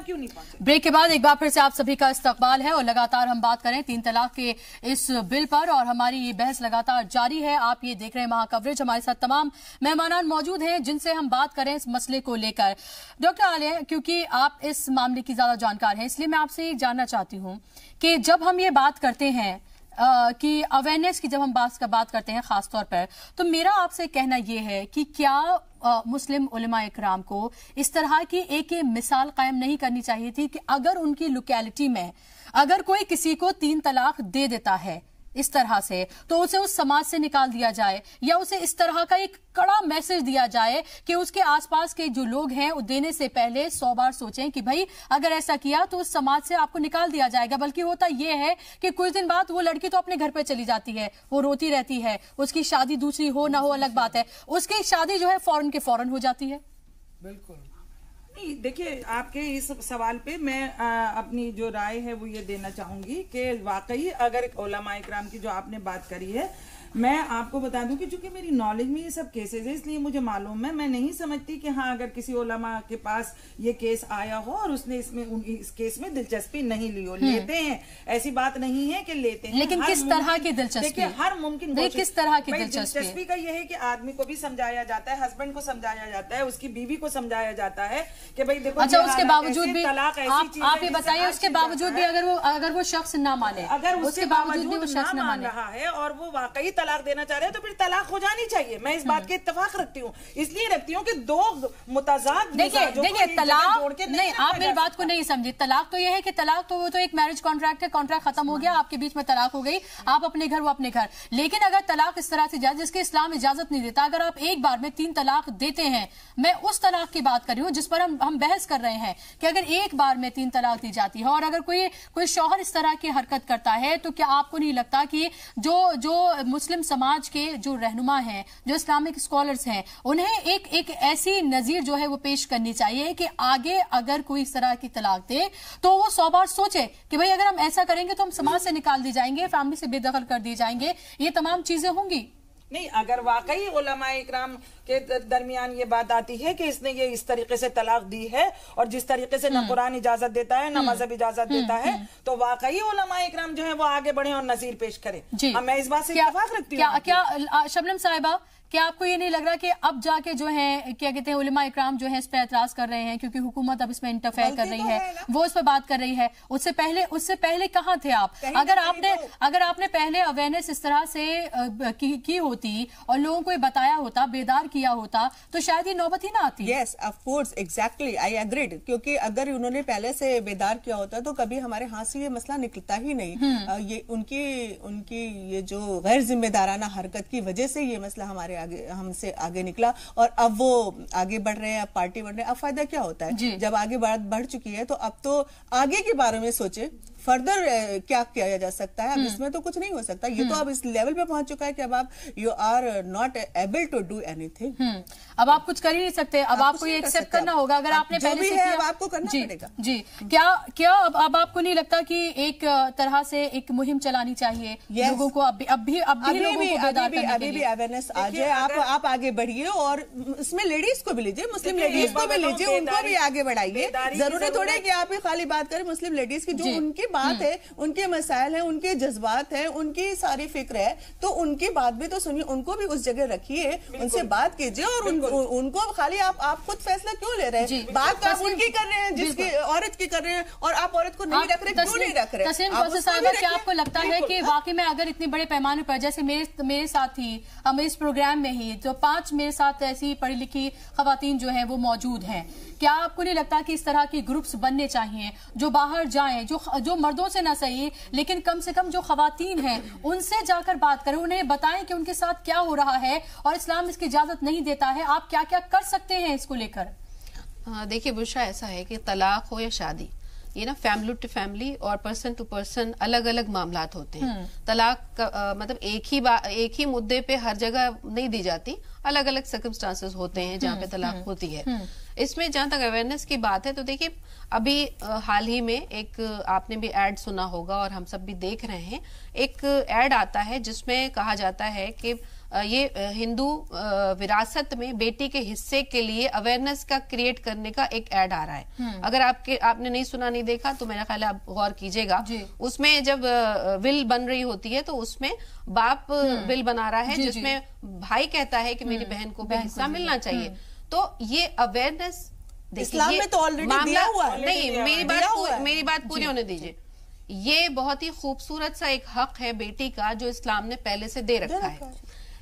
क्यों नहीं पहुंचे? ब्रेक के बाद एक बार फिर से आप सभी का इस्तकबाल है और लगातार हम बात करें 3 तलाक के इस बिल पर, और हमारी ये बहस लगातार जारी है। आप ये देख रहे हैं महा कवरेज, हमारे साथ तमाम मेहमान मौजूद हैं जिनसे हम बात करें इस मसले को लेकर। डॉक्टर आलिया, क्योंकि आप इस मामले की ज्यादा जानकार हैं, इसलिए मैं आपसे ये जानना चाहती हूं कि जब हम ये बात करते हैं कि अवेयरनेस की जब हम बात करते हैं खास तौर पर, तो मेरा आपसे कहना यह है कि क्या मुस्लिम उलमा इकराम को इस तरह की एक मिसाल कायम नहीं करनी चाहिए थी कि अगर उनकी लोकेलिटी में अगर कोई किसी को 3 तलाक दे देता है इस तरह से, तो उसे उस समाज से निकाल दिया जाए, या उसे इस तरह का एक कड़ा मैसेज दिया जाए कि उसके आसपास के जो लोग हैं वो देने से पहले 100 बार सोचें कि भाई अगर ऐसा किया तो उस समाज से आपको निकाल दिया जाएगा। बल्कि होता यह है कि कुछ दिन बाद वो लड़की तो अपने घर पे चली जाती है, वो रोती रहती है, उसकी शादी दूसरी हो ना हो अलग बात है, उसकी शादी जो है फौरन के फौरन हो जाती है। बिल्कुल देखिए, आपके इस सवाल पे मैं अपनी जो राय है वो ये देना चाहूंगी कि वाकई अगर उलमा इकराम की जो आपने बात करी है, मैं आपको बता दूं कि चूंकि मेरी नॉलेज में ये सब केसेस है इसलिए मुझे मालूम है। मैं नहीं समझती कि हाँ अगर किसी उलमा के पास ये केस आया हो और उसने इस केस में दिलचस्पी नहीं ली हो, लेते हैं, ऐसी बात नहीं है कि लेते हैं, लेकिन किस तरह की दिलचस्पी? देखिए, हर मुमकिन किस तरह की दिलचस्पी का यह है कि आदमी को भी समझाया जाता है, हस्बैंड को समझाया जाता है, उसकी बीवी को समझाया जाता है कि भाई देखो। अच्छा, उसके बावजूद भी आप ये बताइए, उसके बावजूद भी अगर वो शख्स ना माने, अगर उसके बावजूद भी वो शख्स ना मान रहा है और वो वाकई तलाक देना चाह रहे हैं, तो फिर तलाक हो जानी चाहिए। मैं इस बात के इत्तेफाक रखती हूँ, इसलिए रखती हूँ कि दो मुताजाद देखिए तलाक नहीं, आप मेरी बात को नहीं समझी। तलाक तो ये है कि तलाक तो वो तो एक मैरिज कॉन्ट्रैक्ट है, कॉन्ट्रैक्ट खत्म हो गया, आपके बीच में तलाक हो गई, आप अपने घर वो अपने घर। लेकिन अगर तलाक इस तरह से जाए जिसके इस्लाम इजाजत नहीं देता, अगर आप एक बार में 3 तलाक देते हैं, मैं उस तलाक की बात कर रही हूँ जिस पर हम बहस कर रहे हैं कि अगर एक बार में 3 तलाक दी जाती है और अगर कोई शौहर इस तरह की हरकत करता है, तो क्या आपको नहीं लगता कि जो मुस्लिम समाज के जो रहनुमा हैं, जो इस्लामिक स्कॉलर्स हैं, उन्हें एक ऐसी नजीर जो है वो पेश करनी चाहिए कि आगे अगर कोई इस तरह की तलाक दे तो वो 100 बार सोचे कि भाई अगर हम ऐसा करेंगे तो हम समाज से निकाल दी जाएंगे, फैमिली से बेदखल कर दी जाएंगे, ये तमाम चीजें होंगी। नहीं, अगर वाकई उलमा इकराम के दरमियान ये बात आती है कि इसने ये इस तरीके से तलाक दी है और जिस तरीके से न कुरान इजाजत देता है न मजहब इजाजत देता है, तो वाकई उलमा इकराम जो है वो आगे बढ़े और नजीर पेश करे। मैं इस बात से इत्तेफाक रखती हूँ। क्या शबनम साहिबा, क्या आपको ये नहीं लग रहा कि अब जाके जो है क्या कहते हैं उलमा इकराम जो है इस पर एतराज कर रहे हैं क्योंकि हुकूमत अब इसमें इंटरफेयर कर रही है, वो इस पर बात कर रही है? उससे पहले कहाँ थे आप? अगर आपने पहले अवेयरनेस इस तरह से की होती और लोगों को बताया होता, बेदार किया होता, तो शायद ये नौबत ही ना आती। Yes, of course, exactly, I agreed. क्योंकि अगर उन्होंने पहले से बेदार किया होता तो कभी हमारे हाथ से ये मसला निकलता ही नहीं। ये उनकी ये जो गैर जिम्मेदाराना हरकत की वजह से ये मसला हमसे आगे निकला और अब वो आगे बढ़ रहे हैं, अब पार्टी बढ़ रहे हैं। अब फायदा क्या होता है? जब आगे बढ़ चुकी है तो अब तो आगे के बारे में सोचे, फर्दर क्या किया जा सकता है। अब इसमें तो कुछ नहीं हो सकता, ये तो अब इस लेवल पे पहुंच चुका है कि अब आप you are not able to do anything. अब आप कुछ कर ही नहीं सकते, अब आपको ये एक्सेप्ट करना होगा। अगर आपने पहले से किया, आपको करना पड़ेगा। जी, क्या अब आपको नहीं लगता कि एक तरह से एक मुहिम चलानी चाहिए लोगों को? अभी अवेयरनेस आ जाए, आप आगे बढ़िए और इसमें लेडीज को भी लीजिए, मुस्लिम लेडीज को भी लीजिए, उनको भी आगे बढ़ाइए। जरूरी थोड़ी कि आप ही खाली बात करें मुस्लिम लेडीज की, जो उनकी बात है, उनके मसाइल हैं, उनके जज्बात हैं, उनकी सारी फिक्र है, तो उनकी बात भी तो सुनिए, उनको भी उस जगह रखिए, उनसे बात कीजिए और उनको खाली आप खुद फैसला क्यों ले रहे हैं? बात आप उनकी कर रहे हैं, जिसकी औरत की कर रहे हैं, और आप औरत को नहीं रख रहे, क्यों नहीं रख रहे? तस्लीम साहिबा, क्या आपको लगता है कि वाकई में अगर इतने बड़े पैमाने पर, जैसे मेरे साथ ही इस प्रोग्राम में ही जो 5 मेरे साथ ऐसी पढ़ी लिखी खवातीन जो है वो मौजूद हैं, क्या आपको नहीं लगता कि इस तरह की ग्रुप्स बनने चाहिए जो बाहर जाएं, जो मर्दों से ना सही लेकिन कम से कम जो खवातीन हैं उनसे जाकर बात करें, उन्हें बताएं कि उनके साथ क्या हो रहा है और इस्लाम इसकी इजाजत नहीं देता है, आप क्या क्या कर सकते हैं इसको लेकर? देखिए बुशरा, ऐसा है कि तलाक हो या शादी, ये ना फैमिली टू फैमिली और पर्सन टू पर्सन अलग अलग मामलात होते हैं। तलाक मतलब एक ही मुद्दे पे हर जगह नहीं दी जाती, अलग अलग सर्कमस्टांसेस होते हैं जहाँ पे तलाक होती है। इसमें जहां तक अवेयरनेस की बात है तो देखिए अभी हाल ही में एक आपने भी एड सुना होगा और हम सब भी देख रहे हैं, एक एड आता है जिसमें कहा जाता है कि ये हिंदू विरासत में बेटी के हिस्से के लिए अवेयरनेस का क्रिएट करने का एक एड आ रहा है। अगर आपने नहीं सुना, नहीं देखा तो मेरा ख्याल है आप गौर कीजिएगा। उसमें जब विल बन रही होती है तो उसमें बाप विल बना रहा है जिसमें भाई कहता है कि मेरी बहन को भी हिस्सा मिलना चाहिए। तो ये अवेयरनेस इस्लाम में तो ऑलरेडी दिया हुआ है। नहीं, मेरी बात पूरी होने दीजिए। ये बहुत ही खूबसूरत सा एक हक है बेटी का जो इस्लाम ने पहले से दे रखा है।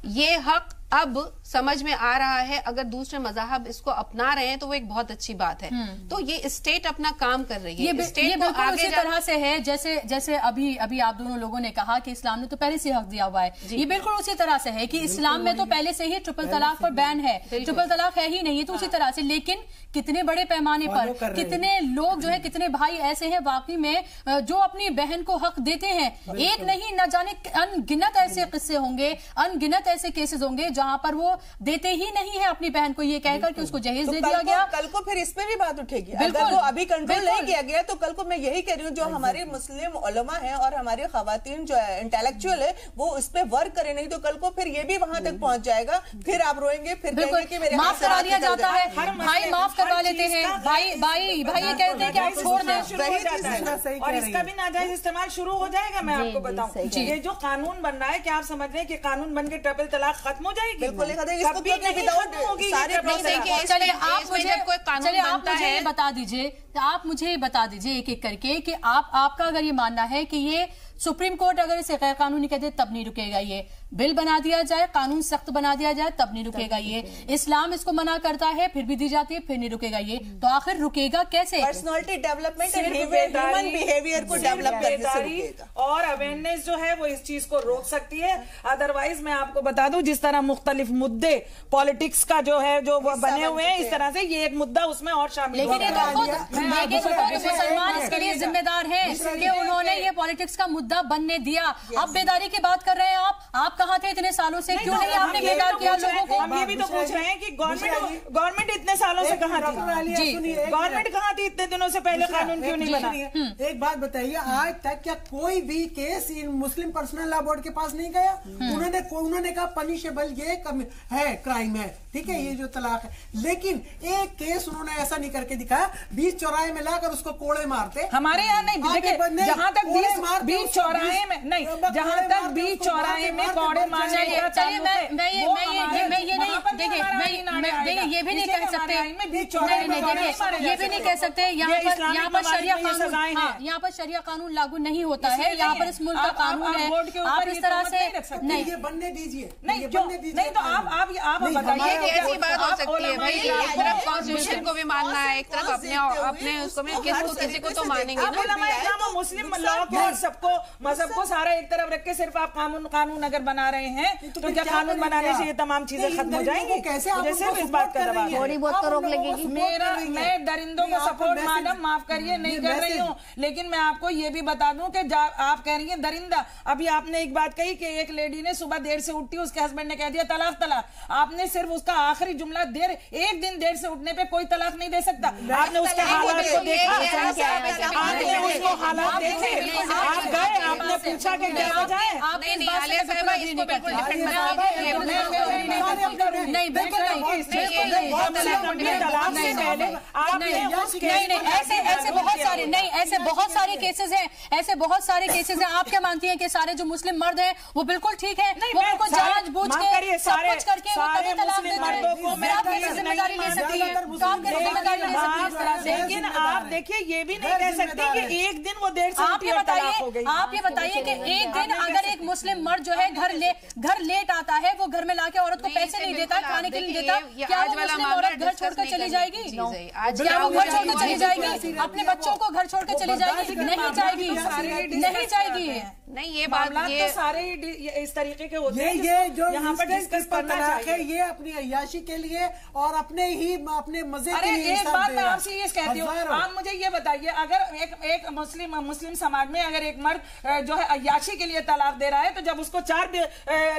ये हक अब समझ में आ रहा है, अगर दूसरे मज़हब इसको अपना रहे हैं तो वो एक बहुत अच्छी बात है। तो ये स्टेट अपना काम कर रही है। ये बिल्कुल उसी तरह से है जैसे अभी आप दोनों लोगों ने कहा कि इस्लाम ने तो पहले से हक दिया हुआ है। ये बिल्कुल उसी तरह से है कि इस्लाम में तो पहले से ही ट्रिपल तलाक पर बैन है, ट्रिपल तलाक है ही नहीं, तो उसी तरह से। लेकिन कितने बड़े पैमाने पर कितने लोग जो है, कितने भाई ऐसे हैं वाकई में जो अपनी बहन को हक देते हैं। एक नहीं, न जाने अनगिनत ऐसे किस्से होंगे, अनगिनत ऐसे केसेस होंगे जहां पर वो देते ही नहीं है अपनी बहन को, ये कहकर कि उसको जहेज दे दिया गया। कल को फिर इस पे भी बात उठेगी। अगर वो अभी कंट्रोल नहीं किया गया तो कल को मैं यही कह रही हूँ, जो हमारे मुस्लिम उलमा है और हमारे खवातीन जो है इंटेलेक्चुअल है वो उस पे वर्क करे, नहीं तो कल को फिर ये भी वहां तक पहुंच जाएगा। फिर आप रोएंगे, फिर कहेंगे कि मेरे माफ करा दिया जाता है, भाई माफ करवा लेते हैं, भाई ये कहते हैं कि आप छोड़ दें, और इसका भी नाजायज इस्तेमाल शुरू हो जाएगा। मैं आपको बताऊं, ये जो कानून बन रहा है, क्या आप समझ रहे हैं कि कानून बन के ट्रिपल तलाक खत्म हो जाएगी? बिल्कुल चलिए आप मुझे बता दीजिए एक एक करके कि आपका अगर ये मानना है कि ये सुप्रीम कोर्ट अगर इसे गैर कानूनी कहते तब नहीं रुकेगा, ये बिल बना दिया जाए, कानून सख्त बना दिया जाए तब नहीं रुकेगा, ये इस्लाम इसको मना करता है फिर भी दी जाती है फिर नहीं रुकेगा, ये तो आखिर रुकेगा कैसे? Personality development and human behaviour को डेवलप करने से रुकेगा। और अवेयरनेस जो है वो इस चीज को रोक सकती है। अदरवाइज मैं आपको बता दूं, जिस तरह मुख्तलिफ मुद्दे पॉलिटिक्स का जो है जो बने हुए हैं, इस तरह से ये एक मुद्दा उसमें और शामिल। लेकिन मुसलमान इसके लिए जिम्मेदार है कि उन्होंने ये पॉलिटिक्स का मुद्दा बनने दिया। अब बेदारी की बात कर रहे हैं आप कहाँ थे इतने सालों से? क्यों नहीं आपने बेदार किया लोगों को? हम ये भी तो पूछ रहे हैं कि गवर्नमेंट इतने सालों से कहाँ थी? गवर्नमेंट कहाँ थी इतने दिनों से? पहले कानून क्यों नहीं बना? एक बात बताइए, आज तक क्या कोई भी case in Muslim personal law board के पास नहीं गया? उन्होंने कहा पनिशेबल ये है, क्राइम है, ठीक है, ये जो तलाक है। लेकिन एक केस उन्होंने ऐसा नहीं करके दिखाया, बीच चौराहे में लाकर उसको कोड़े मारते। हमारे यहाँ नहीं, जहाँ तक बीच चौराहे में नहीं, जहाँ तक बीच चौराहे में कोड़े मारने का चलिए मैं ये नहीं देखिए, ये भी नहीं कह सकते, ये भी नहीं कह सकते यहाँ पर शरिया कानून, यहाँ पर शरिया कानून लागू नहीं होता है, यहाँ पर इस मुल्क का कानून है। आप इस तरह से नहीं, ये बनने दीजिए, नहीं तो आप बताइए ऐसी बात हो सकती है भाई, एक तरफ कॉन्स्टिट्यूशन को भी मानना है, एक तरफ अपने उसको भी, किसी को तो मानेंगे ना। मुस्लिम लॉ को और सबको मजहब को सारा एक तरफ रख के सिर्फ आप कानून अगर बना रहे हैं तो क्या कानून बनाने से ये तमाम चीजें खत्म हो जाएंगी? जैसे इस बात का दबाव थोड़ी बहुत तो रोक लगेगी। मैं दरिंदों को सपोर्ट मैडम माफ करिए नहीं कर रही हूँ, लेकिन मैं आपको ये भी बता दूं कि आप कह रही हैं दरिंदा। अभी आपने एक बात कही कि एक लेडी ने सुबह देर से उठी, उसके हस्बैंड ने कह दिया तलाक तलाक। आपने सिर्फ उसका आखिरी जुमला एक दिन देर से उठने पे कोई तलाक नहीं दे सकता। आपने उसके हालात को देखा, आपने उसको हालात देखे, आप गए, आपने पूछा कि क्या वजह है? आपने इसको बिल्कुल डिफेंड नहीं, बिल्कुल ऐसे बहुत सारे केसेस हैं, ऐसे बहुत सारे केसेस हैं। आप क्या मानती हैं कि सारे जो मुस्लिम मर्द हैं वो बिल्कुल ठीक है, वो बिल्कुल जानबूझ के सब कुछ करके वो तभी तलाक देते हैं? आप कैसे जिम्मेदारी ले सकती हैं? काम कैसे जिम्मेदारी ले सकती है? लेकिन आप देखिए ये भी नहीं कह सकते कि एक दिन वो देर से आप ये बताइए कि एक दिन अगर एक मुस्लिम मर्द जो है घर लेट आता है, वो घर में लाके औरत को पैसे नहीं देता, खाने के लिए देता, क्या वो मुस्लिम औरत घर छोड़कर चली जाएगी? क्या वो घर छोड़कर चली जाएगी? अपने बच्चों को घर छोड़कर चली जाएगी? नहीं जाएगी, नहीं जाएगी। नहीं, ये बात तो सारे इस तरीके के होते हैं। ये जो यहाँ पर डिस्कस करना है, ये अपनी अय्याशी के लिए और अपने मजे के लिए। एक बात मैं आपसे ये कहती हूँ, आप मुझे ये बताइए, अगर एक मुस्लिम समाज में अगर एक मर्द जो है अय्याशी के लिए तलाक दे रहा है, तो जब उसको 4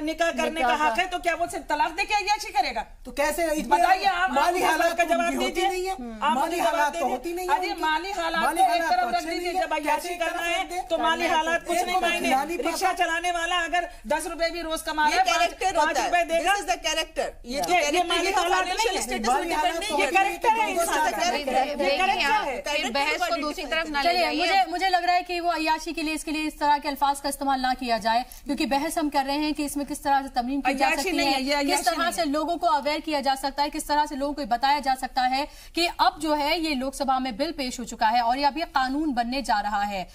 निकाह करने का हक है, तो क्या वो सिर्फ तलाक दे के अय्याशी करेगा? तो कैसे बताइए आप, माली हालात का जवाब दीजिए। माली हालात तो होती नहीं है। अरे माली हालात को एक तरफ रख दीजिए, जब अय्याशी करना है तो माली हालात कुछ नहीं मायने। रिक्शा चलाने वाला अगर 10 रुपए भी रोज कमा रहा है, 5 रुपए देगा। कैरेक्टर, ये ये मालिक औलाद नहीं है, ये करेक्टर है इंसान का, ये करेक्टर है। फिर बहस को दूसरी तरफ ना ले चलिए, जाइए। मुझे लग रहा है कि वो अय्याशी के लिए इसके लिए इस तरह के अल्फाज का इस्तेमाल ना किया जाए, क्योंकि बहस हम कर रहे हैं कि इसमें किस तरह से तमरीन की जा सकती है, किस तरह से लोगों को अवेयर किया जा सकता है, किस तरह से लोगों को बताया जा सकता है कि अब जो है ये लोकसभा में बिल पेश हो चुका है और ये अब ये कानून बनने जा रहा है।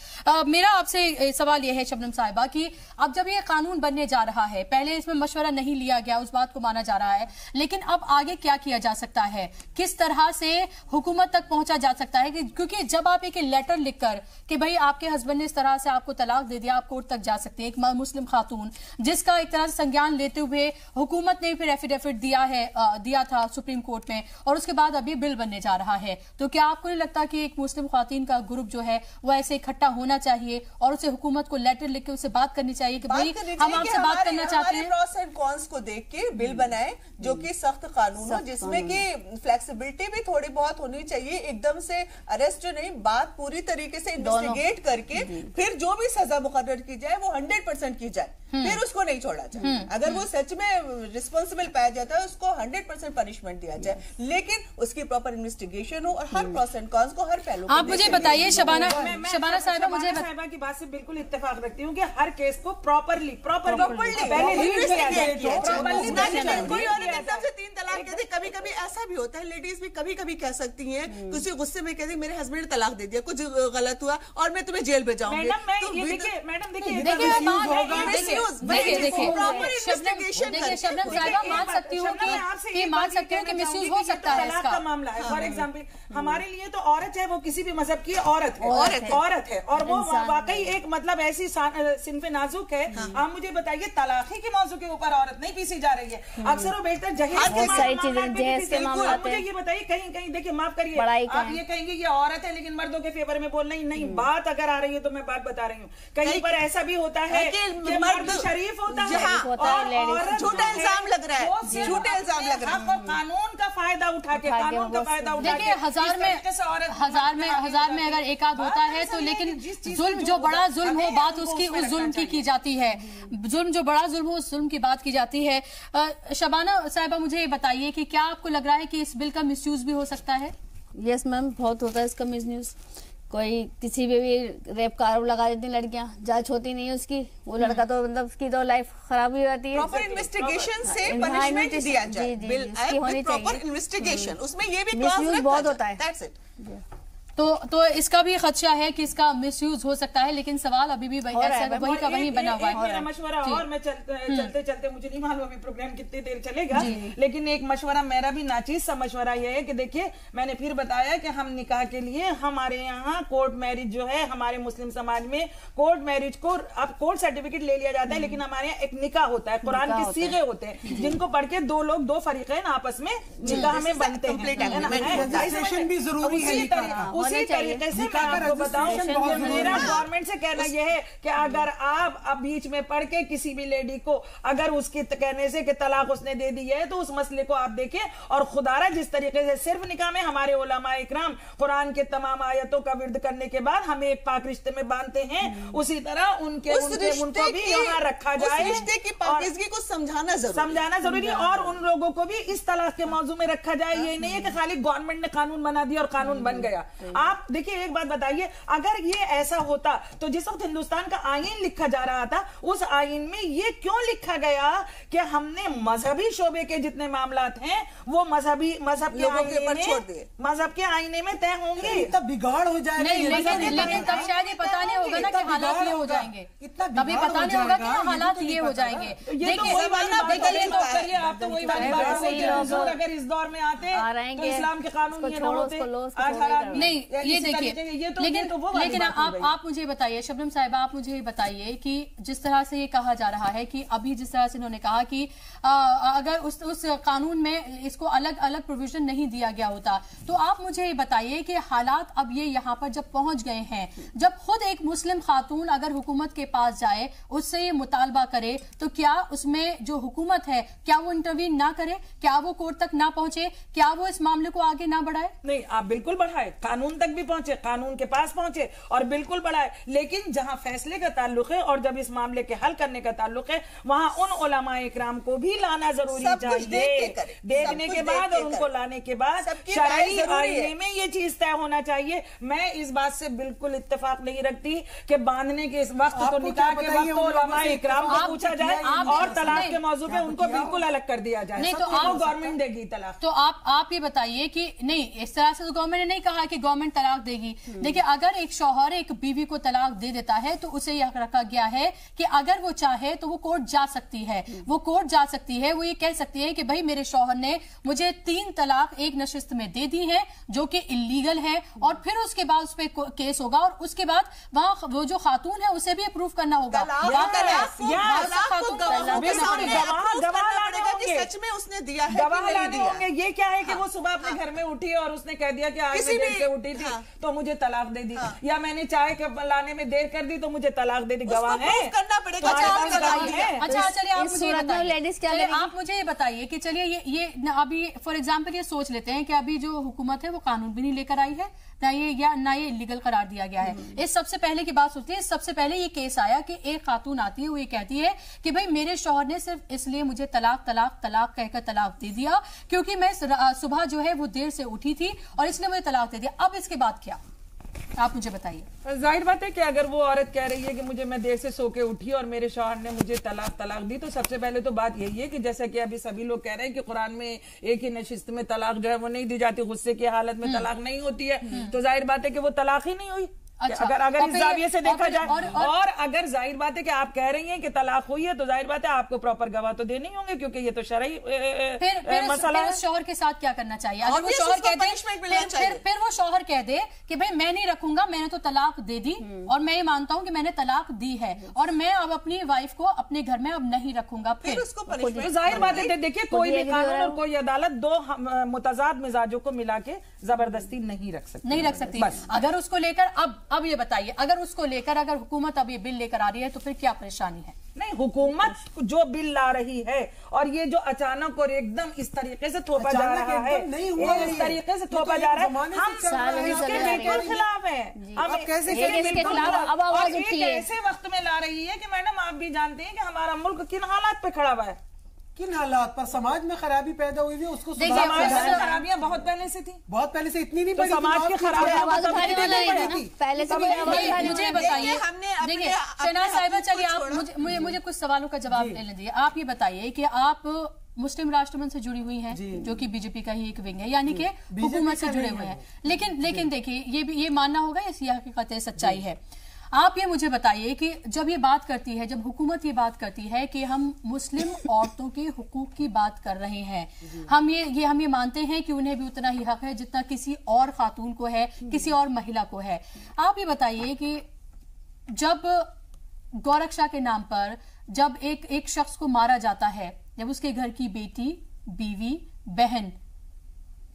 मेरा आपसे सवाल यह है शबनम साहिबा कि अब जब ये कानून बनने जा रहा है, पहले इसमें मशवरा नहीं लिया गया, उस बात को माना जा रहा है, लेकिन अब आगे क्या किया जा सकता है, किस तरह से हुकूमत तक पहुंचा जा सकता है? क्योंकि जब आप एक लेटर लिखकर कि भाई आपके हस्बैंड ने इस तरह से आपको तलाक दे दिया, आप कोर्ट तक जा सकते हैं, एक मुस्लिम खातून जिसका एक तरह से संज्ञान लेते हुए हुकूमत ने फिर एफिडेविट दिया था सुप्रीम कोर्ट में, और उसके बाद अब ये बिल बनने जा रहा है, तो क्या आपको नहीं लगता कि एक मुस्लिम खातून का ग्रुप जो है वो ऐसे इकट्ठा होना चाहिए और उसे हुकूमत को लेटर लिख के उससे बात करनी चाहिए कि भाई हम आपसे बात करना चाहते हैं, प्रॉस एंड कॉन्स को देख के बिल बनाए जो कि सख्त कानून हो, जिसमें कि फ्लेक्सिबिलिटी भी थोड़ी बहुत होनी चाहिए, एकदम से अरेस्ट जो नहीं, बात पूरी तरीके से इन्वेस्टिगेट करके फिर जो भी सजा मुकर्रर की जाए वो 100% की जाए, फिर उसको नहीं छोड़ा जाए। अगर वो सच में रिस्पॉन्सिबल पाया जाता है उसको 100% पनिशमेंट दिया जाए, लेकिन उसकी प्रॉपर इन्वेस्टिगेशन हो और हर प्रॉस एंड कॉन्स को हर पहलू। आप मुझे बताइए शबाना साहिबा, मुझे साहिबा की बात से बिल्कुल इत्तेफाक रखती हूँ कि हर केस को प्रॉपरली तीन तलाक कहते, कभी कभी ऐसा भी होता है, लेडीज भी कभी कभी कह सकती हैं, किसी गुस्से में कहती मेरे हस्बैंड ने तलाक दे दिया, कुछ गलत हुआ और मैं तुम्हें जेल भेजाऊंगी। मैडम शबनम साहिबा मान सकती हूँ कि मिसयूज हो सकता है इसका मामला है। फॉर एग्जाम्पल हमारे लिए तो औरत है, वो किसी भी मजहब की औरत है और वो वाकई एक मतलब ऐसी सिनफे नाजुक है। आप मुझे बताइए, तलाक के मौजू के ऊपर औरत नहीं पीसी जा रही है, अक्सर वो बेहतर जहेज के मामला। मुझे ये बताइए, कहीं कहीं देखिए, माफ करिए, आप ये कहेंगे ये औरत है लेकिन मर्दों के फेवर में बोल नहीं, बात अगर आ रही है तो मैं बात बता रही हूँ, कहीं पर ऐसा भी होता है कि मर्द शरीफ होता है और झूठा इल्जाम लग रहा है, झूठा इल्जाम लग रहा है, कानून का फायदा उठा के देखिए, हजार में अगर एक आध होता है तो, लेकिन जुल्म जो बड़ा जुल्म हो, बात उसकी उस जुल्म की जाती है, जुल्म जो बड़ा जुल्म हो उस जुल्म की बात की जाती है। शबाना साहिबा, मुझे ये बताइए कि क्या आपको लग रहा है कि इस बिल का मिसयूज भी हो सकता है? यस मैम, बहुत होता है इसका मिसयूज। कोई किसी पे भी रेप का आरोप लगा देती लड़कियां, जांच होती नहीं है उसकी, वो लड़का तो मतलब उसकी तो लाइफ खराब हो जाती है। प्रॉपर इन्वेस्टिगेशन से पनिशमेंट दिया जाए, बिल आए प्रॉपर इन्वेस्टिगेशन, उसमें ये भी मिसयूज बहुत होता है। That's it. तो इसका भी खदशा है कि इसका मिसयूज हो सकता है, लेकिन सवाल अभी भी वही का वही बना हुआ है। मेरा मशवरा, और मैं चलते चलते मुझे नहीं मालूम अभी प्रोग्राम कितनी देर चलेगा, लेकिन एक मशवरा मेरा भी नाचीज सा मशवरा यह है कि देखिए, मैंने फिर बताया कि हम निकाह के लिए हमारे यहाँ कोर्ट मैरिज जो है, हमारे मुस्लिम समाज में कोर्ट मैरिज को अब कोर्ट सर्टिफिकेट ले लिया जाता है, लेकिन हमारे यहाँ एक निकाह होता है, कुरान के सीगे होते हैं जिनको पढ़ के दो फरीक़ैन आपस में निकाह में बनते हैं। भी जरूरी है। उसी तरीके से मैं आपको बताऊं, मेरा गवर्नमेंट से कहना यह है कि अगर आप अब बीच में पढ़ के किसी भी लेडी को अगर उसके कहने से कि तलाक उसने दे दी है, तो उस मसले को आप देखें, और खुदारा जिस तरीके से सिर्फ निकाह में हमारे उलमा इकराम कुरान के तमाम आयतों का विर्द करने के बाद हमें एक पाक रिश्ते में बांधते हैं, उसी तरह उनको भी यहाँ रखा जाए, रिश्ते की पाकीज़गी को समझाना जरूरी है, और उन लोगों को भी इस तलाक के मौजू में रखा जाए। ये नहीं है कि खाली गवर्नमेंट ने कानून बना दिया और कानून बन गया। आप देखिए, एक बात बताइए, अगर ये ऐसा होता तो जिस वक्त हिंदुस्तान का आईन लिखा जा रहा था, उस आईन में ये क्यों लिखा गया कि हमने मजहबी शोबे के जितने मामलात हैं वो मजहब के आईने में तय होंगे, तब बिगाड़ हो जाएगा। लेकिन तब शायद ये पता नहीं होगा ना कि हालात ये हो जाएंगे, तभी पता नहीं होगा कि हालात ये हो जाएंगे। आप तो वही वाली बात है, अगर इस दौर में आते तो इस्लाम के कानून ये न होते, आज हालात नहीं। ये देखिए, लेकिन आप मुझे बताइए शबनम साहिबा, आप मुझे बताइए कि जिस तरह से ये कहा जा रहा है कि अभी जिस तरह से इन्होंने कहा कि अगर उस कानून में इसको अलग अलग प्रोविजन नहीं दिया गया होता, तो आप मुझे ये बताइए कि हालात अब ये यहाँ पर जब पहुंच गए हैं, जब खुद एक मुस्लिम खातून अगर हुकूमत के पास जाए, उससे ये मुतालबा करे, तो क्या उसमें जो हुकूमत है क्या वो इंटरवीन ना करे, क्या वो कोर्ट तक ना पहुंचे, क्या वो इस मामले को आगे ना बढ़ाए? नहीं, आप बिल्कुल बढ़ाए, कानून कानून तक भी पहुंचे, कानून के पास पहुंचे और बिल्कुल बढ़ाए। लेकिन जहां फैसले का ताल्लुक है और जब इस मामले के हल करने का ताल्लुक है, वहां उन उलमा इकराम को भी लाना जरूरी चाहिए। देखने के बाद और उनको लाने के बाद शरई आईने में ये चीज तय होना चाहिए। मैं इस बात से बिल्कुल इत्तेफाक नहीं रखती कि बांधने के इस वक्त तो निकाह के वक्त उलमा इकराम को पूछा जाए और तलाक के मौजू पे उनको बिल्कुल अलग कर दिया जाए। नहीं तो गवर्नमेंट देगी तलाक। तो आप ये बताइए कि नहीं, इस तरह से तो गवर्नमेंट ने नहीं कहा कि गवर्नमेंट तलाक देगी। देखिए, अगर एक शौहर एक बीवी को तलाक दे देता है तो उसे यह रखा गया है कि अगर वो चाहे तो वो कोर्ट जा सकती है, वो कोर्ट जा सकती है, वो ये कह सकती है कि भाई मेरे शौहर ने मुझे 3 तलाक एक नशिस्त में दे दी है जो कि इलीगल है, और फिर उसके बाद उस पर केस होगा और उसके बाद वहाँ वो जो खातून है उसे भी अप्रूव करना होगा। सच में उसने दिया है, गवाह लाने होंगे। ये क्या है कि वो सुबह अपने घर में उठी और उसने कह दिया कि आज मैं देर से उठी थी तो मुझे तलाक दे दी, या मैंने चाय लाने में देर कर दी तो मुझे तलाक दे दी। गवाह है, करना पड़ेगा। अच्छा चलिए आप मुझे ये बताइए कि चलिए ये अभी फॉर एग्जाम्पल ये सोच लेते हैं कि अभी जो हुकूमत है वो कानून भी नहीं लेकर आई है, ना ये इलीगल करार दिया गया है। इस सबसे पहले की बात सोचते हैं, सबसे पहले ये केस आया कि एक खातून आती है, वो ये कहती है कि भाई मेरे शौहर ने सिर्फ इसलिए मुझे तलाक कहकर तलाक दे दिया क्योंकि मैं सुबह जो है वो देर से उठी थी और इसलिए मुझे तलाक दे दिया। अब इसके बाद क्या, आप मुझे बताइए। जाहिर बात है कि अगर वो औरत कह रही है कि मैं देर से सो के उठी और मेरे शौहर ने मुझे तलाक दी, तो सबसे पहले तो बात यही है कि जैसा कि अभी सभी लोग कह रहे हैं कि कुरान में एक ही नशिस्त में तलाक जो है वो नहीं दी जाती, गुस्से की हालत में तलाक नहीं होती है, तो जाहिर बात है कि वो तलाक ही नहीं हुई। अच्छा, अगर इस जाविये से देखा जाए और अगर जाहिर बात है कि आप कह रही हैं कि तलाक हुई है तो जाहिर बात है आपको प्रॉपर गवाह तो देने ही होंगे क्योंकि ये तो शरई मसला है। शौहर के साथ क्या करना चाहिए? अगर वो शौहर कह दे फिर वो शौहर कह दे कि भाई मैं नहीं रखूंगा, मैंने तो तलाक दे दी और मैं ये मानता हूँ कि मैंने तलाक दी है और मैं अब अपनी वाइफ को अपने घर में अब नहीं रखूंगा, फिर उसको जाहिर बात है देखिए कोई भी कानून और कोई अदालत दो मुतजाद मिजाजों को मिला के जबरदस्ती नहीं रख सकती। अगर उसको लेकर अब ये बताइए, अगर उसको लेकर अगर हुकूमत अब ये बिल लेकर आ रही है तो फिर क्या परेशानी है? नहीं, हुकूमत जो बिल ला रही है और ये जो अचानक और एकदम इस तरीके से थोपा जा रहा है, इस तरीके से थोपा जा रहा है, हम इसके बिल्कुल खिलाफ है। हम कैसे ऐसे वक्त में ला रही है कि मैडम आप भी जानते हैं कि हमारा मुल्क किन हालात पे खड़ा हुआ है, किन हालात पर समाज में खराबी पैदा हुई है उसको खराबियां बहुत पहले से थी, बहुत पहले से इतनी नहीं, तो समाज की खराबियां पहले से मुझे बताइए। देखिए शहनाज साहिबा, चलिए मुझे कुछ सवालों का जवाब लेने दीजिए। आप ये बताइए कि आप मुस्लिम राष्ट्रमंच से जुड़ी हुई हैं जो कि बीजेपी का ही एक विंग है, यानी कि हुकूमत से जुड़े हुए हैं, लेकिन देखिए ये मानना होगा ये हकीकत है, सच्चाई है। आप ये मुझे बताइए कि जब ये बात करती है, जब हुकूमत ये बात करती है कि हम मुस्लिम औरतों के हुकूक की बात कर रहे हैं, हम ये मानते हैं कि उन्हें भी उतना ही हक है जितना किसी और खातून को है, किसी और महिला को है। आप ये बताइए कि जब गौरक्षा के नाम पर जब एक शख्स को मारा जाता है, जब उसके घर की बेटी, बीवी, बहन,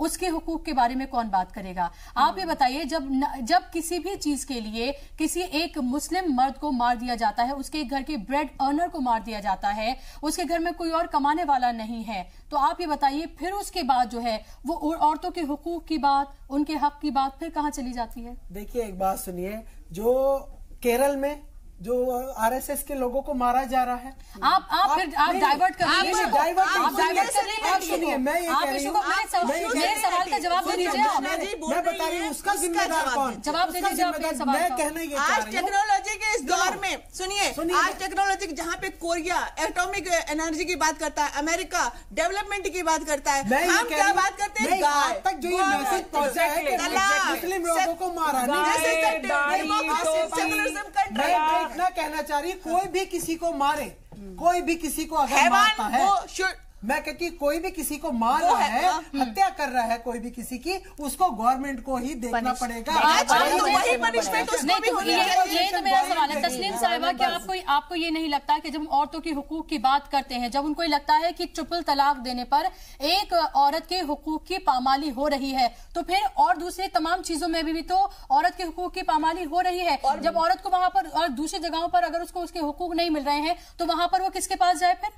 उसके हुकूक के बारे में कौन बात करेगा? आप ये बताइए, जब किसी भी चीज के लिए किसी एक मुस्लिम मर्द को मार दिया जाता है, उसके घर के ब्रेड अर्नर को मार दिया जाता है, उसके घर में कोई और कमाने वाला नहीं है, तो आप ये बताइए फिर उसके बाद जो है वो औरतों के हुकूक की बात, उनके हक की बात फिर कहाँ चली जाती है? देखिए एक बात सुनिए, जो केरल में जो आरएसएस के लोगों को मारा जा रहा है, आप डाइवर्ट कर रही हैं। आप सुनिए, मैं ये कह रही हूँ, मेरे सवाल का जवाब दे दीजिए। मैं बता रही हूँ उसका जिम्मेदार कौन? जवाब दे दीजिए अपने सवाल मैं कहना ये आज टेक्नोलॉजी के इस दौर में सुनिए, आज टेक्नोलॉजी जहाँ पे कोरिया एटॉमिक एनर्जी की बात करता है, अमेरिका डेवलपमेंट की बात करता है, हम क्या बात करते हैं? आज तक जो ये मैसेज पहुंचा है कि मुस्लिम लोगों को मारा नहीं, इतना कहना चाह रही, कोई भी किसी को मारे, कोई भी किसी को अगर मारता है, मैं कहती कोई भी किसी को मार रहा है, हत्या कर रहा है कोई भी किसी की, उसको गवर्नमेंट को ही देखना पड़ेगा। ये तो मेरा सवाल है तस्लीम साहिबा, कि आपको ये नहीं लगता कि जब हम औरतों की हुकूक की बात करते हैं, जब उनको लगता है कि ट्रिपल तलाक देने पर एक औरत के हुकूक की पामाली हो रही है, तो फिर और दूसरी तमाम चीजों में भी तो औरत के हुकूक की पामाली हो रही है। जब औरत को वहां पर और दूसरी जगहों पर अगर उसको उसके हुकूक नहीं मिल रहे हैं तो वहां पर वो किसके पास जाए? फिर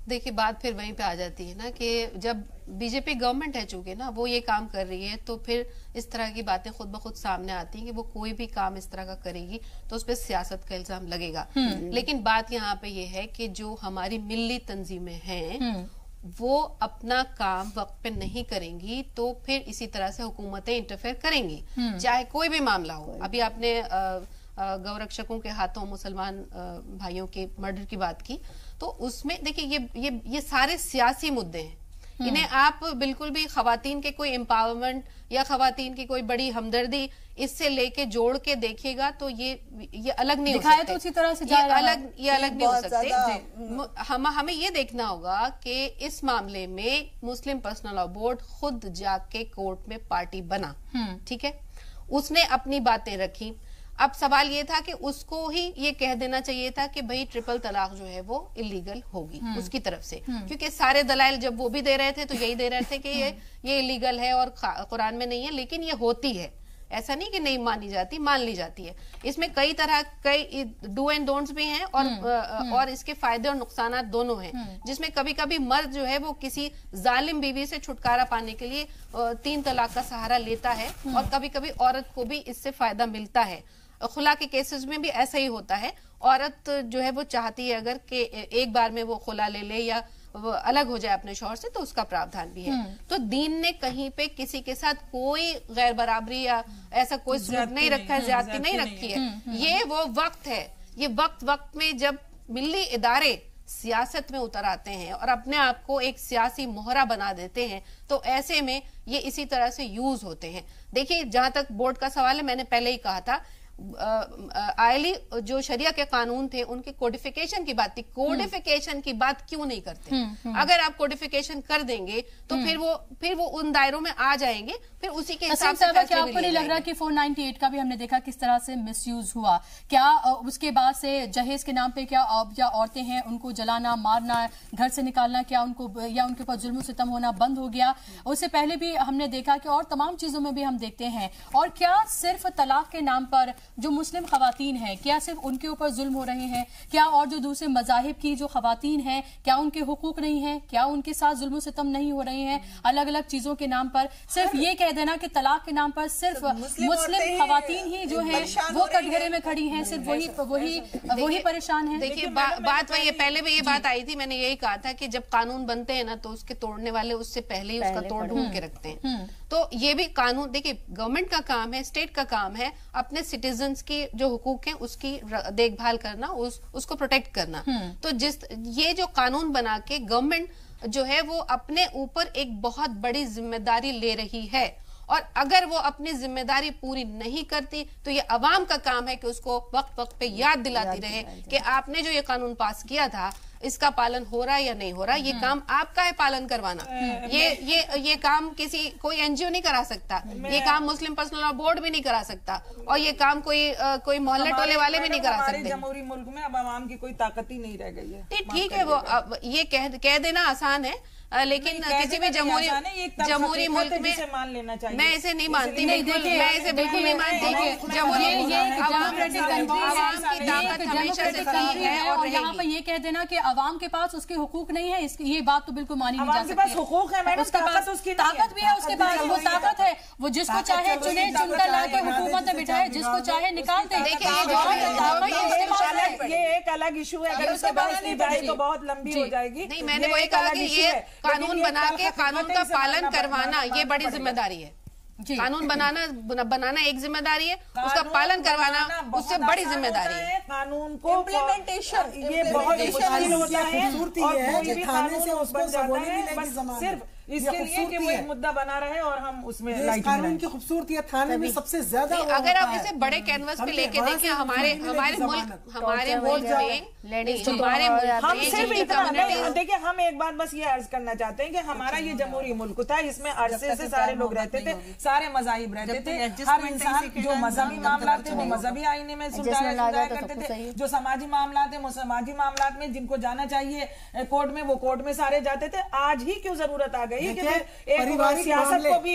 देखिए बात फिर वहीं पे आ जाती है ना कि जब बीजेपी गवर्नमेंट है चूंकि ना वो ये काम कर रही है तो फिर इस तरह की बातें खुद ब खुद सामने आती हैं कि वो कोई भी काम इस तरह का करेगी तो उस पर सियासत का इल्जाम लगेगा। लेकिन बात यहाँ पे ये है कि जो हमारी मिल्ली तंजीमें हैं वो अपना काम वक्त पे नहीं करेंगी तो फिर इसी तरह से हुकूमतें इंटरफेयर करेंगी, चाहे कोई भी मामला हो। अभी आपने गौरक्षकों के हाथों मुसलमान भाइयों के मर्डर की बात की, तो उसमें देखिए ये सारे सियासी मुद्दे हैं। इन्हें आप बिल्कुल भी खवातीन के कोई एम्पावरमेंट या खवातीन की कोई बड़ी हमदर्दी इससे लेके जोड़ के देखिएगा तो ये अलग नहीं हो सकते। तो उसी तरह से ये अलग नहीं हो सकते। हमें ये देखना होगा कि इस मामले में मुस्लिम पर्सनल लॉ बोर्ड खुद जाके कोर्ट में पार्टी बना, ठीक है, उसने अपनी बातें रखी। अब सवाल ये था कि उसको ही ये कह देना चाहिए था कि भाई ट्रिपल तलाक जो है वो इलीगल होगी उसकी तरफ से, क्योंकि सारे दलाइल जब वो भी दे रहे थे तो यही दे रहे थे कि ये इलीगल है और कुरान में नहीं है, लेकिन ये होती है। ऐसा नहीं कि नहीं मानी जाती, मान ली जाती है। इसमें कई डू एंड डोंट्स भी हैं और इसके फायदे और नुकसान दोनों हैं, जिसमें कभी कभी मर्द जो है वो किसी जालिम बीवी से छुटकारा पाने के लिए 3 तलाक का सहारा लेता है और कभी कभी औरत को भी इससे फायदा मिलता है। खुला के केसेस में भी ऐसा ही होता है। औरत जो है वो चाहती है अगर कि एक बार में वो खुला ले ले या वो अलग हो जाए अपने शौहर से, तो उसका प्रावधान भी है। तो दीन ने कहीं पे किसी के साथ कोई गैर बराबरी या ऐसा कोई सलूक नहीं रखा है, ज्यादती नहीं रखी है। ये वो वक्त है, ये वक्त में जब मिल्ली इदारे सियासत में उतर आते हैं और अपने आप को एक सियासी मोहरा बना देते हैं, तो ऐसे में ये इसी तरह से यूज होते हैं। देखिए जहां तक बोर्ड का सवाल है, मैंने पहले ही कहा था आयली जो शरिया के कानून थे उनकी कोडिफिकेशन की बात थी। कोडिफिकेशन की बात क्यों नहीं करते? अगर आप कोडिफिकेशन कर देंगे तो फिर वो उन दायरों में आ जाएंगे, फिर उसी के हिसाब से क्या आपको नहीं लग रहा कि 498 का भी हमने देखा किस तरह से मिसयूज हुआ? क्या उसके बाद से जहेज के नाम पे क्या औरतें हैं उनको जलाना, मारना, घर से निकालना, क्या उनको या उनके ऊपर जुल्म सितम होना बंद हो गया? उससे पहले भी हमने देखा कि और तमाम चीजों में भी हम देखते हैं। और क्या सिर्फ तलाक के नाम पर जो मुस्लिम खवातीन हैं क्या सिर्फ उनके ऊपर जुल्म हो रहे हैं? क्या और जो दूसरे मजाहिब की जो खवातीन हैं क्या उनके हुकूक नहीं है? क्या उनके साथ जुल्म सितम नहीं हो रहे हैं अलग अलग चीजों के नाम पर? सिर्फ ये कह देना कि तलाक के नाम पर सिर्फ मुस्लिम खवातीन ही जो है वो कटघरे में खड़ी हैं, सिर्फ वही परेशान है। देखिए बात वही है, पहले भी ये बात आई थी, मैंने यही कहा था कि जब कानून बनते हैं ना तो उसके तोड़ने वाले उससे पहले ही उसका तोड़ ढूंढ के रखते हैं। तो ये भी कानून, देखिए गवर्नमेंट का काम है, स्टेट का काम है अपने सिटीजन्स की जो हुकूक हैं उसकी देखभाल करना, उसको प्रोटेक्ट करना। तो ये जो कानून बना के गवर्नमेंट जो है वो अपने ऊपर एक बहुत बड़ी जिम्मेदारी ले रही है, और अगर वो अपनी जिम्मेदारी पूरी नहीं करती तो ये अवाम का काम है कि उसको वक्त वक्त पे याद दिलाती रहे कि आपने जो ये कानून पास किया था इसका पालन हो रहा है या नहीं हो रहा। ये काम आपका है पालन करवाना। ये काम कोई एनजीओ नहीं करा सकता, ये काम मुस्लिम पर्सनल लॉ बोर्ड भी नहीं करा सकता, और ये काम कोई मोहल्ले टोले वाले भी नहीं करा सकते। जमहूरी मुल्क में अब आवाम की कोई ताकत ही नहीं रह गई है। ठीक है, वो ये कह देना आसान है, लेकिन किसी भी जमहूरी मुल्क में मान लेना चाहिए। मैं इसे नहीं मानती, मैं इसे बिल्कुल नहीं मानती। जमहूरी की ताकत हमेशा से रही है और यहाँ पर ये कह देना कि अवाम के पास उसके हुकूक नहीं है, ये बात तो बिल्कुल मानी नहीं जा सकती। हुकूक है मैडम, उसके पास उसकी ताकत भी है, उसके पास वो ताकत है, वो जिसको चाहे चुने, चुनकर ला के हुकूमत में बिठाए, जिसको चाहे निकाल दे। ये एक अलग इशू है, अगर उसके पास नहीं जाए तो बहुत लंबी हो जाएगी। नहीं, मैंने वही कहा कि ये कानून बना के कानून का पालन करवाना ये बड़ी जिम्मेदारी है। कानून बनाना एक जिम्मेदारी है, उसका पालन करवाना उससे बड़ी जिम्मेदारी है। कानून को इम्प्लीमेंटेशन ये बहुत मुश्किल होता है, और कोई भी कानून बन जाता है बस सिर्फ इसके लिए कि वो एक मुद्दा बना रहे और हम उसमें कानून की खूबसूरती है। थाने में सबसे ज्यादा अगर आप इसे बड़े कैनवस पे लेके देखें, हमारे मुल्क में देखिए, हम एक बात बस ये अर्ज करना चाहते हैं कि हमारा ये जमहूरी मुल्क था, इसमें अरसे से सारे लोग रहते थे, सारे मजाहिब रहते थे, हर इंसान जो मजहबी मामला थे वो मजहबी आईने में सुलझाया करते थे, जो समाजी मामला थे वो समाजी मामला में जिनको जाना चाहिए कोर्ट में वो कोर्ट में सारे जाते थे। आज ही क्यों जरूरत आ गई रही कि एक सियासत को भी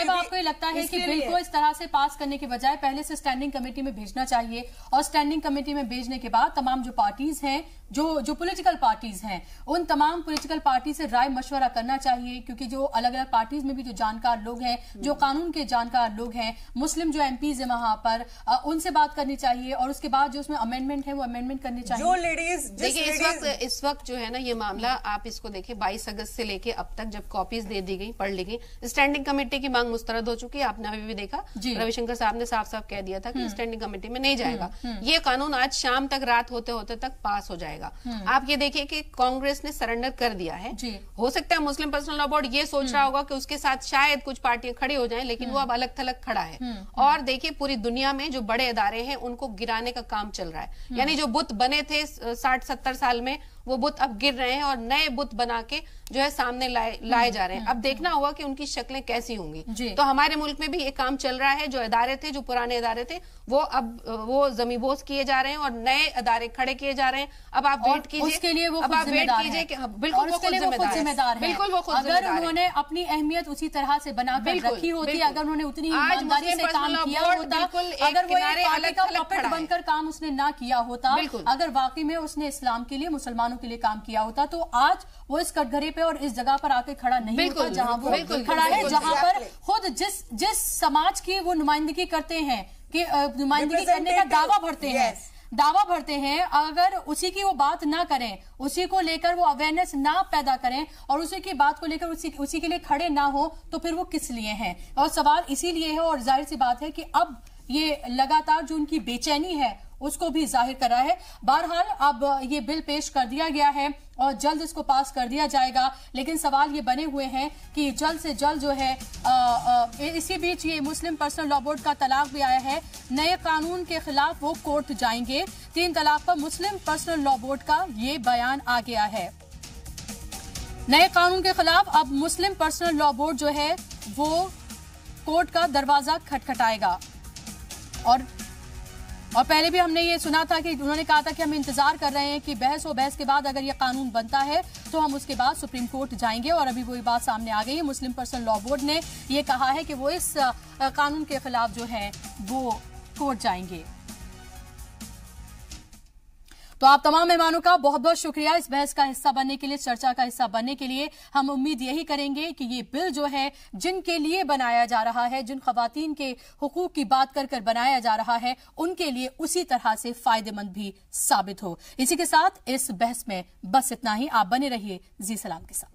आपको लगता है कि बिल को इस तरह से पास करने के बजाय पहले से स्टैंडिंग कमेटी में भेजना चाहिए और स्टैंडिंग कमेटी में भेजने के बाद तमाम जो पार्टीज हैं, जो पॉलिटिकल पार्टीज हैं, उन तमाम पॉलिटिकल पार्टी से राय मशवरा करना चाहिए, क्योंकि जो अलग अलग पार्टीज में भी जो जानकार लोग हैं, जो कानून के जानकार लोग हैं, मुस्लिम जो एमपीज है वहां पर, उनसे बात करनी चाहिए और उसके बाद जो उसमें अमेंडमेंट है वो अमेंडमेंट करनी चाहिए। जो लेडीज देखिए इस वक्त जो है ना ये मामला आप इसको देखिए 22 अगस्त से लेके अब तक जब कॉपीज दे दी गई, पढ़ ली गई, स्टैंडिंग कमेटी की मांग मुस्तरद हो चुकी है। आपने अभी भी देखा रविशंकर साहब ने साफ साफ कह दिया था कि स्टैंडिंग कमेटी में नहीं जाएगा। ये कानून आज शाम तक, रात होते होते तक पास हो जाएगा। आप ये देखिए कि कांग्रेस ने सरेंडर कर दिया है। हो सकता है मुस्लिम पर्सनल लॉ बोर्ड ये सोच रहा होगा कि उसके साथ शायद कुछ पार्टियां खड़ी हो जाएं, लेकिन वो अब अलग थलग खड़ा है। और देखिए पूरी दुनिया में जो बड़े इदारे हैं उनको गिराने का काम चल रहा है। यानी जो बुत बने थे 60-70 साल में, वो बुत अब गिर रहे हैं और नए बुत बना के जो है सामने लाए जा रहे हैं। अब देखना होगा कि उनकी शक्लें कैसी होंगी। तो हमारे मुल्क में भी ये काम चल रहा है। जो इदारे थे, जो पुराने इदारे थे, वो अब वो ज़मीबोस किए जा रहे हैं और नए इदारे खड़े किए जा रहे हैं। अब आप वेट कीजिए, उसके लिए वो अब आप वेट कीजिए कि बिल्कुल वो खुद जिम्मेदार है। बिल्कुल वो खुद अगर उन्होंने अपनी अहमियत उसी तरह से बनाकर रखी होती, अगर उन्होंने उतनी ईमानदारी से काम किया होता, अगर वो एक पार्टी का पपेट बनकर काम उसने ना किया होता, अगर वाकई में उसने इस्लाम के लिए, मुसलमानों के लिए काम किया होता, तो आज वो इस कटघरे पे और इस जगह पर आके खड़ा नहीं होता जहां वो खड़ा है, जहां पर खुद जिस समाज की वो नुमाइंदगी करते हैं, कि नुमाइंदगी करने का दावा भरते हैं, अगर उसी की वो बात ना करें, उसी को लेकर वो अवेयरनेस ना पैदा करें और उसी की बात को लेकर उसी के लिए खड़े ना हो, तो फिर वो किस लिए हैं? और सवाल इसीलिए है, और जाहिर सी बात है कि अब ये लगातार जो उनकी बेचैनी है उसको भी जाहिर कर रहा है। बहरहाल अब ये बिल पेश कर दिया गया है और जल्द इसको पास कर दिया जाएगा, लेकिन सवाल ये बने हुए हैं कि जल्द से जल्द जो है इसी बीच ये मुस्लिम पर्सनल लॉ बोर्ड का तलाक भी आया है। नए कानून के खिलाफ वो कोर्ट जाएंगे। 3 तलाक पर मुस्लिम पर्सनल लॉ बोर्ड का ये बयान आ गया है। नए कानून के खिलाफ अब मुस्लिम पर्सनल लॉ बोर्ड जो है वो कोर्ट का दरवाजा खटखटाएगा। और पहले भी हमने ये सुना था कि उन्होंने कहा था कि हम इंतजार कर रहे हैं कि बहस के बाद अगर ये कानून बनता है तो हम उसके बाद सुप्रीम कोर्ट जाएंगे, और अभी वही बात सामने आ गई है। मुस्लिम पर्सनल लॉ बोर्ड ने ये कहा है कि वो इस कानून के खिलाफ जो है वो कोर्ट जाएंगे। तो आप तमाम मेहमानों का बहुत बहुत शुक्रिया इस बहस का हिस्सा बनने के लिए, चर्चा का हिस्सा बनने के लिए। हम उम्मीद यही करेंगे कि ये बिल जो है जिनके लिए बनाया जा रहा है, जिन खवातीन के हुकूक की बात कर बनाया जा रहा है, उनके लिए उसी तरह से फायदेमंद भी साबित हो। इसी के साथ इस बहस में बस इतना ही। आप बने रहिए जी सलाम के साथ।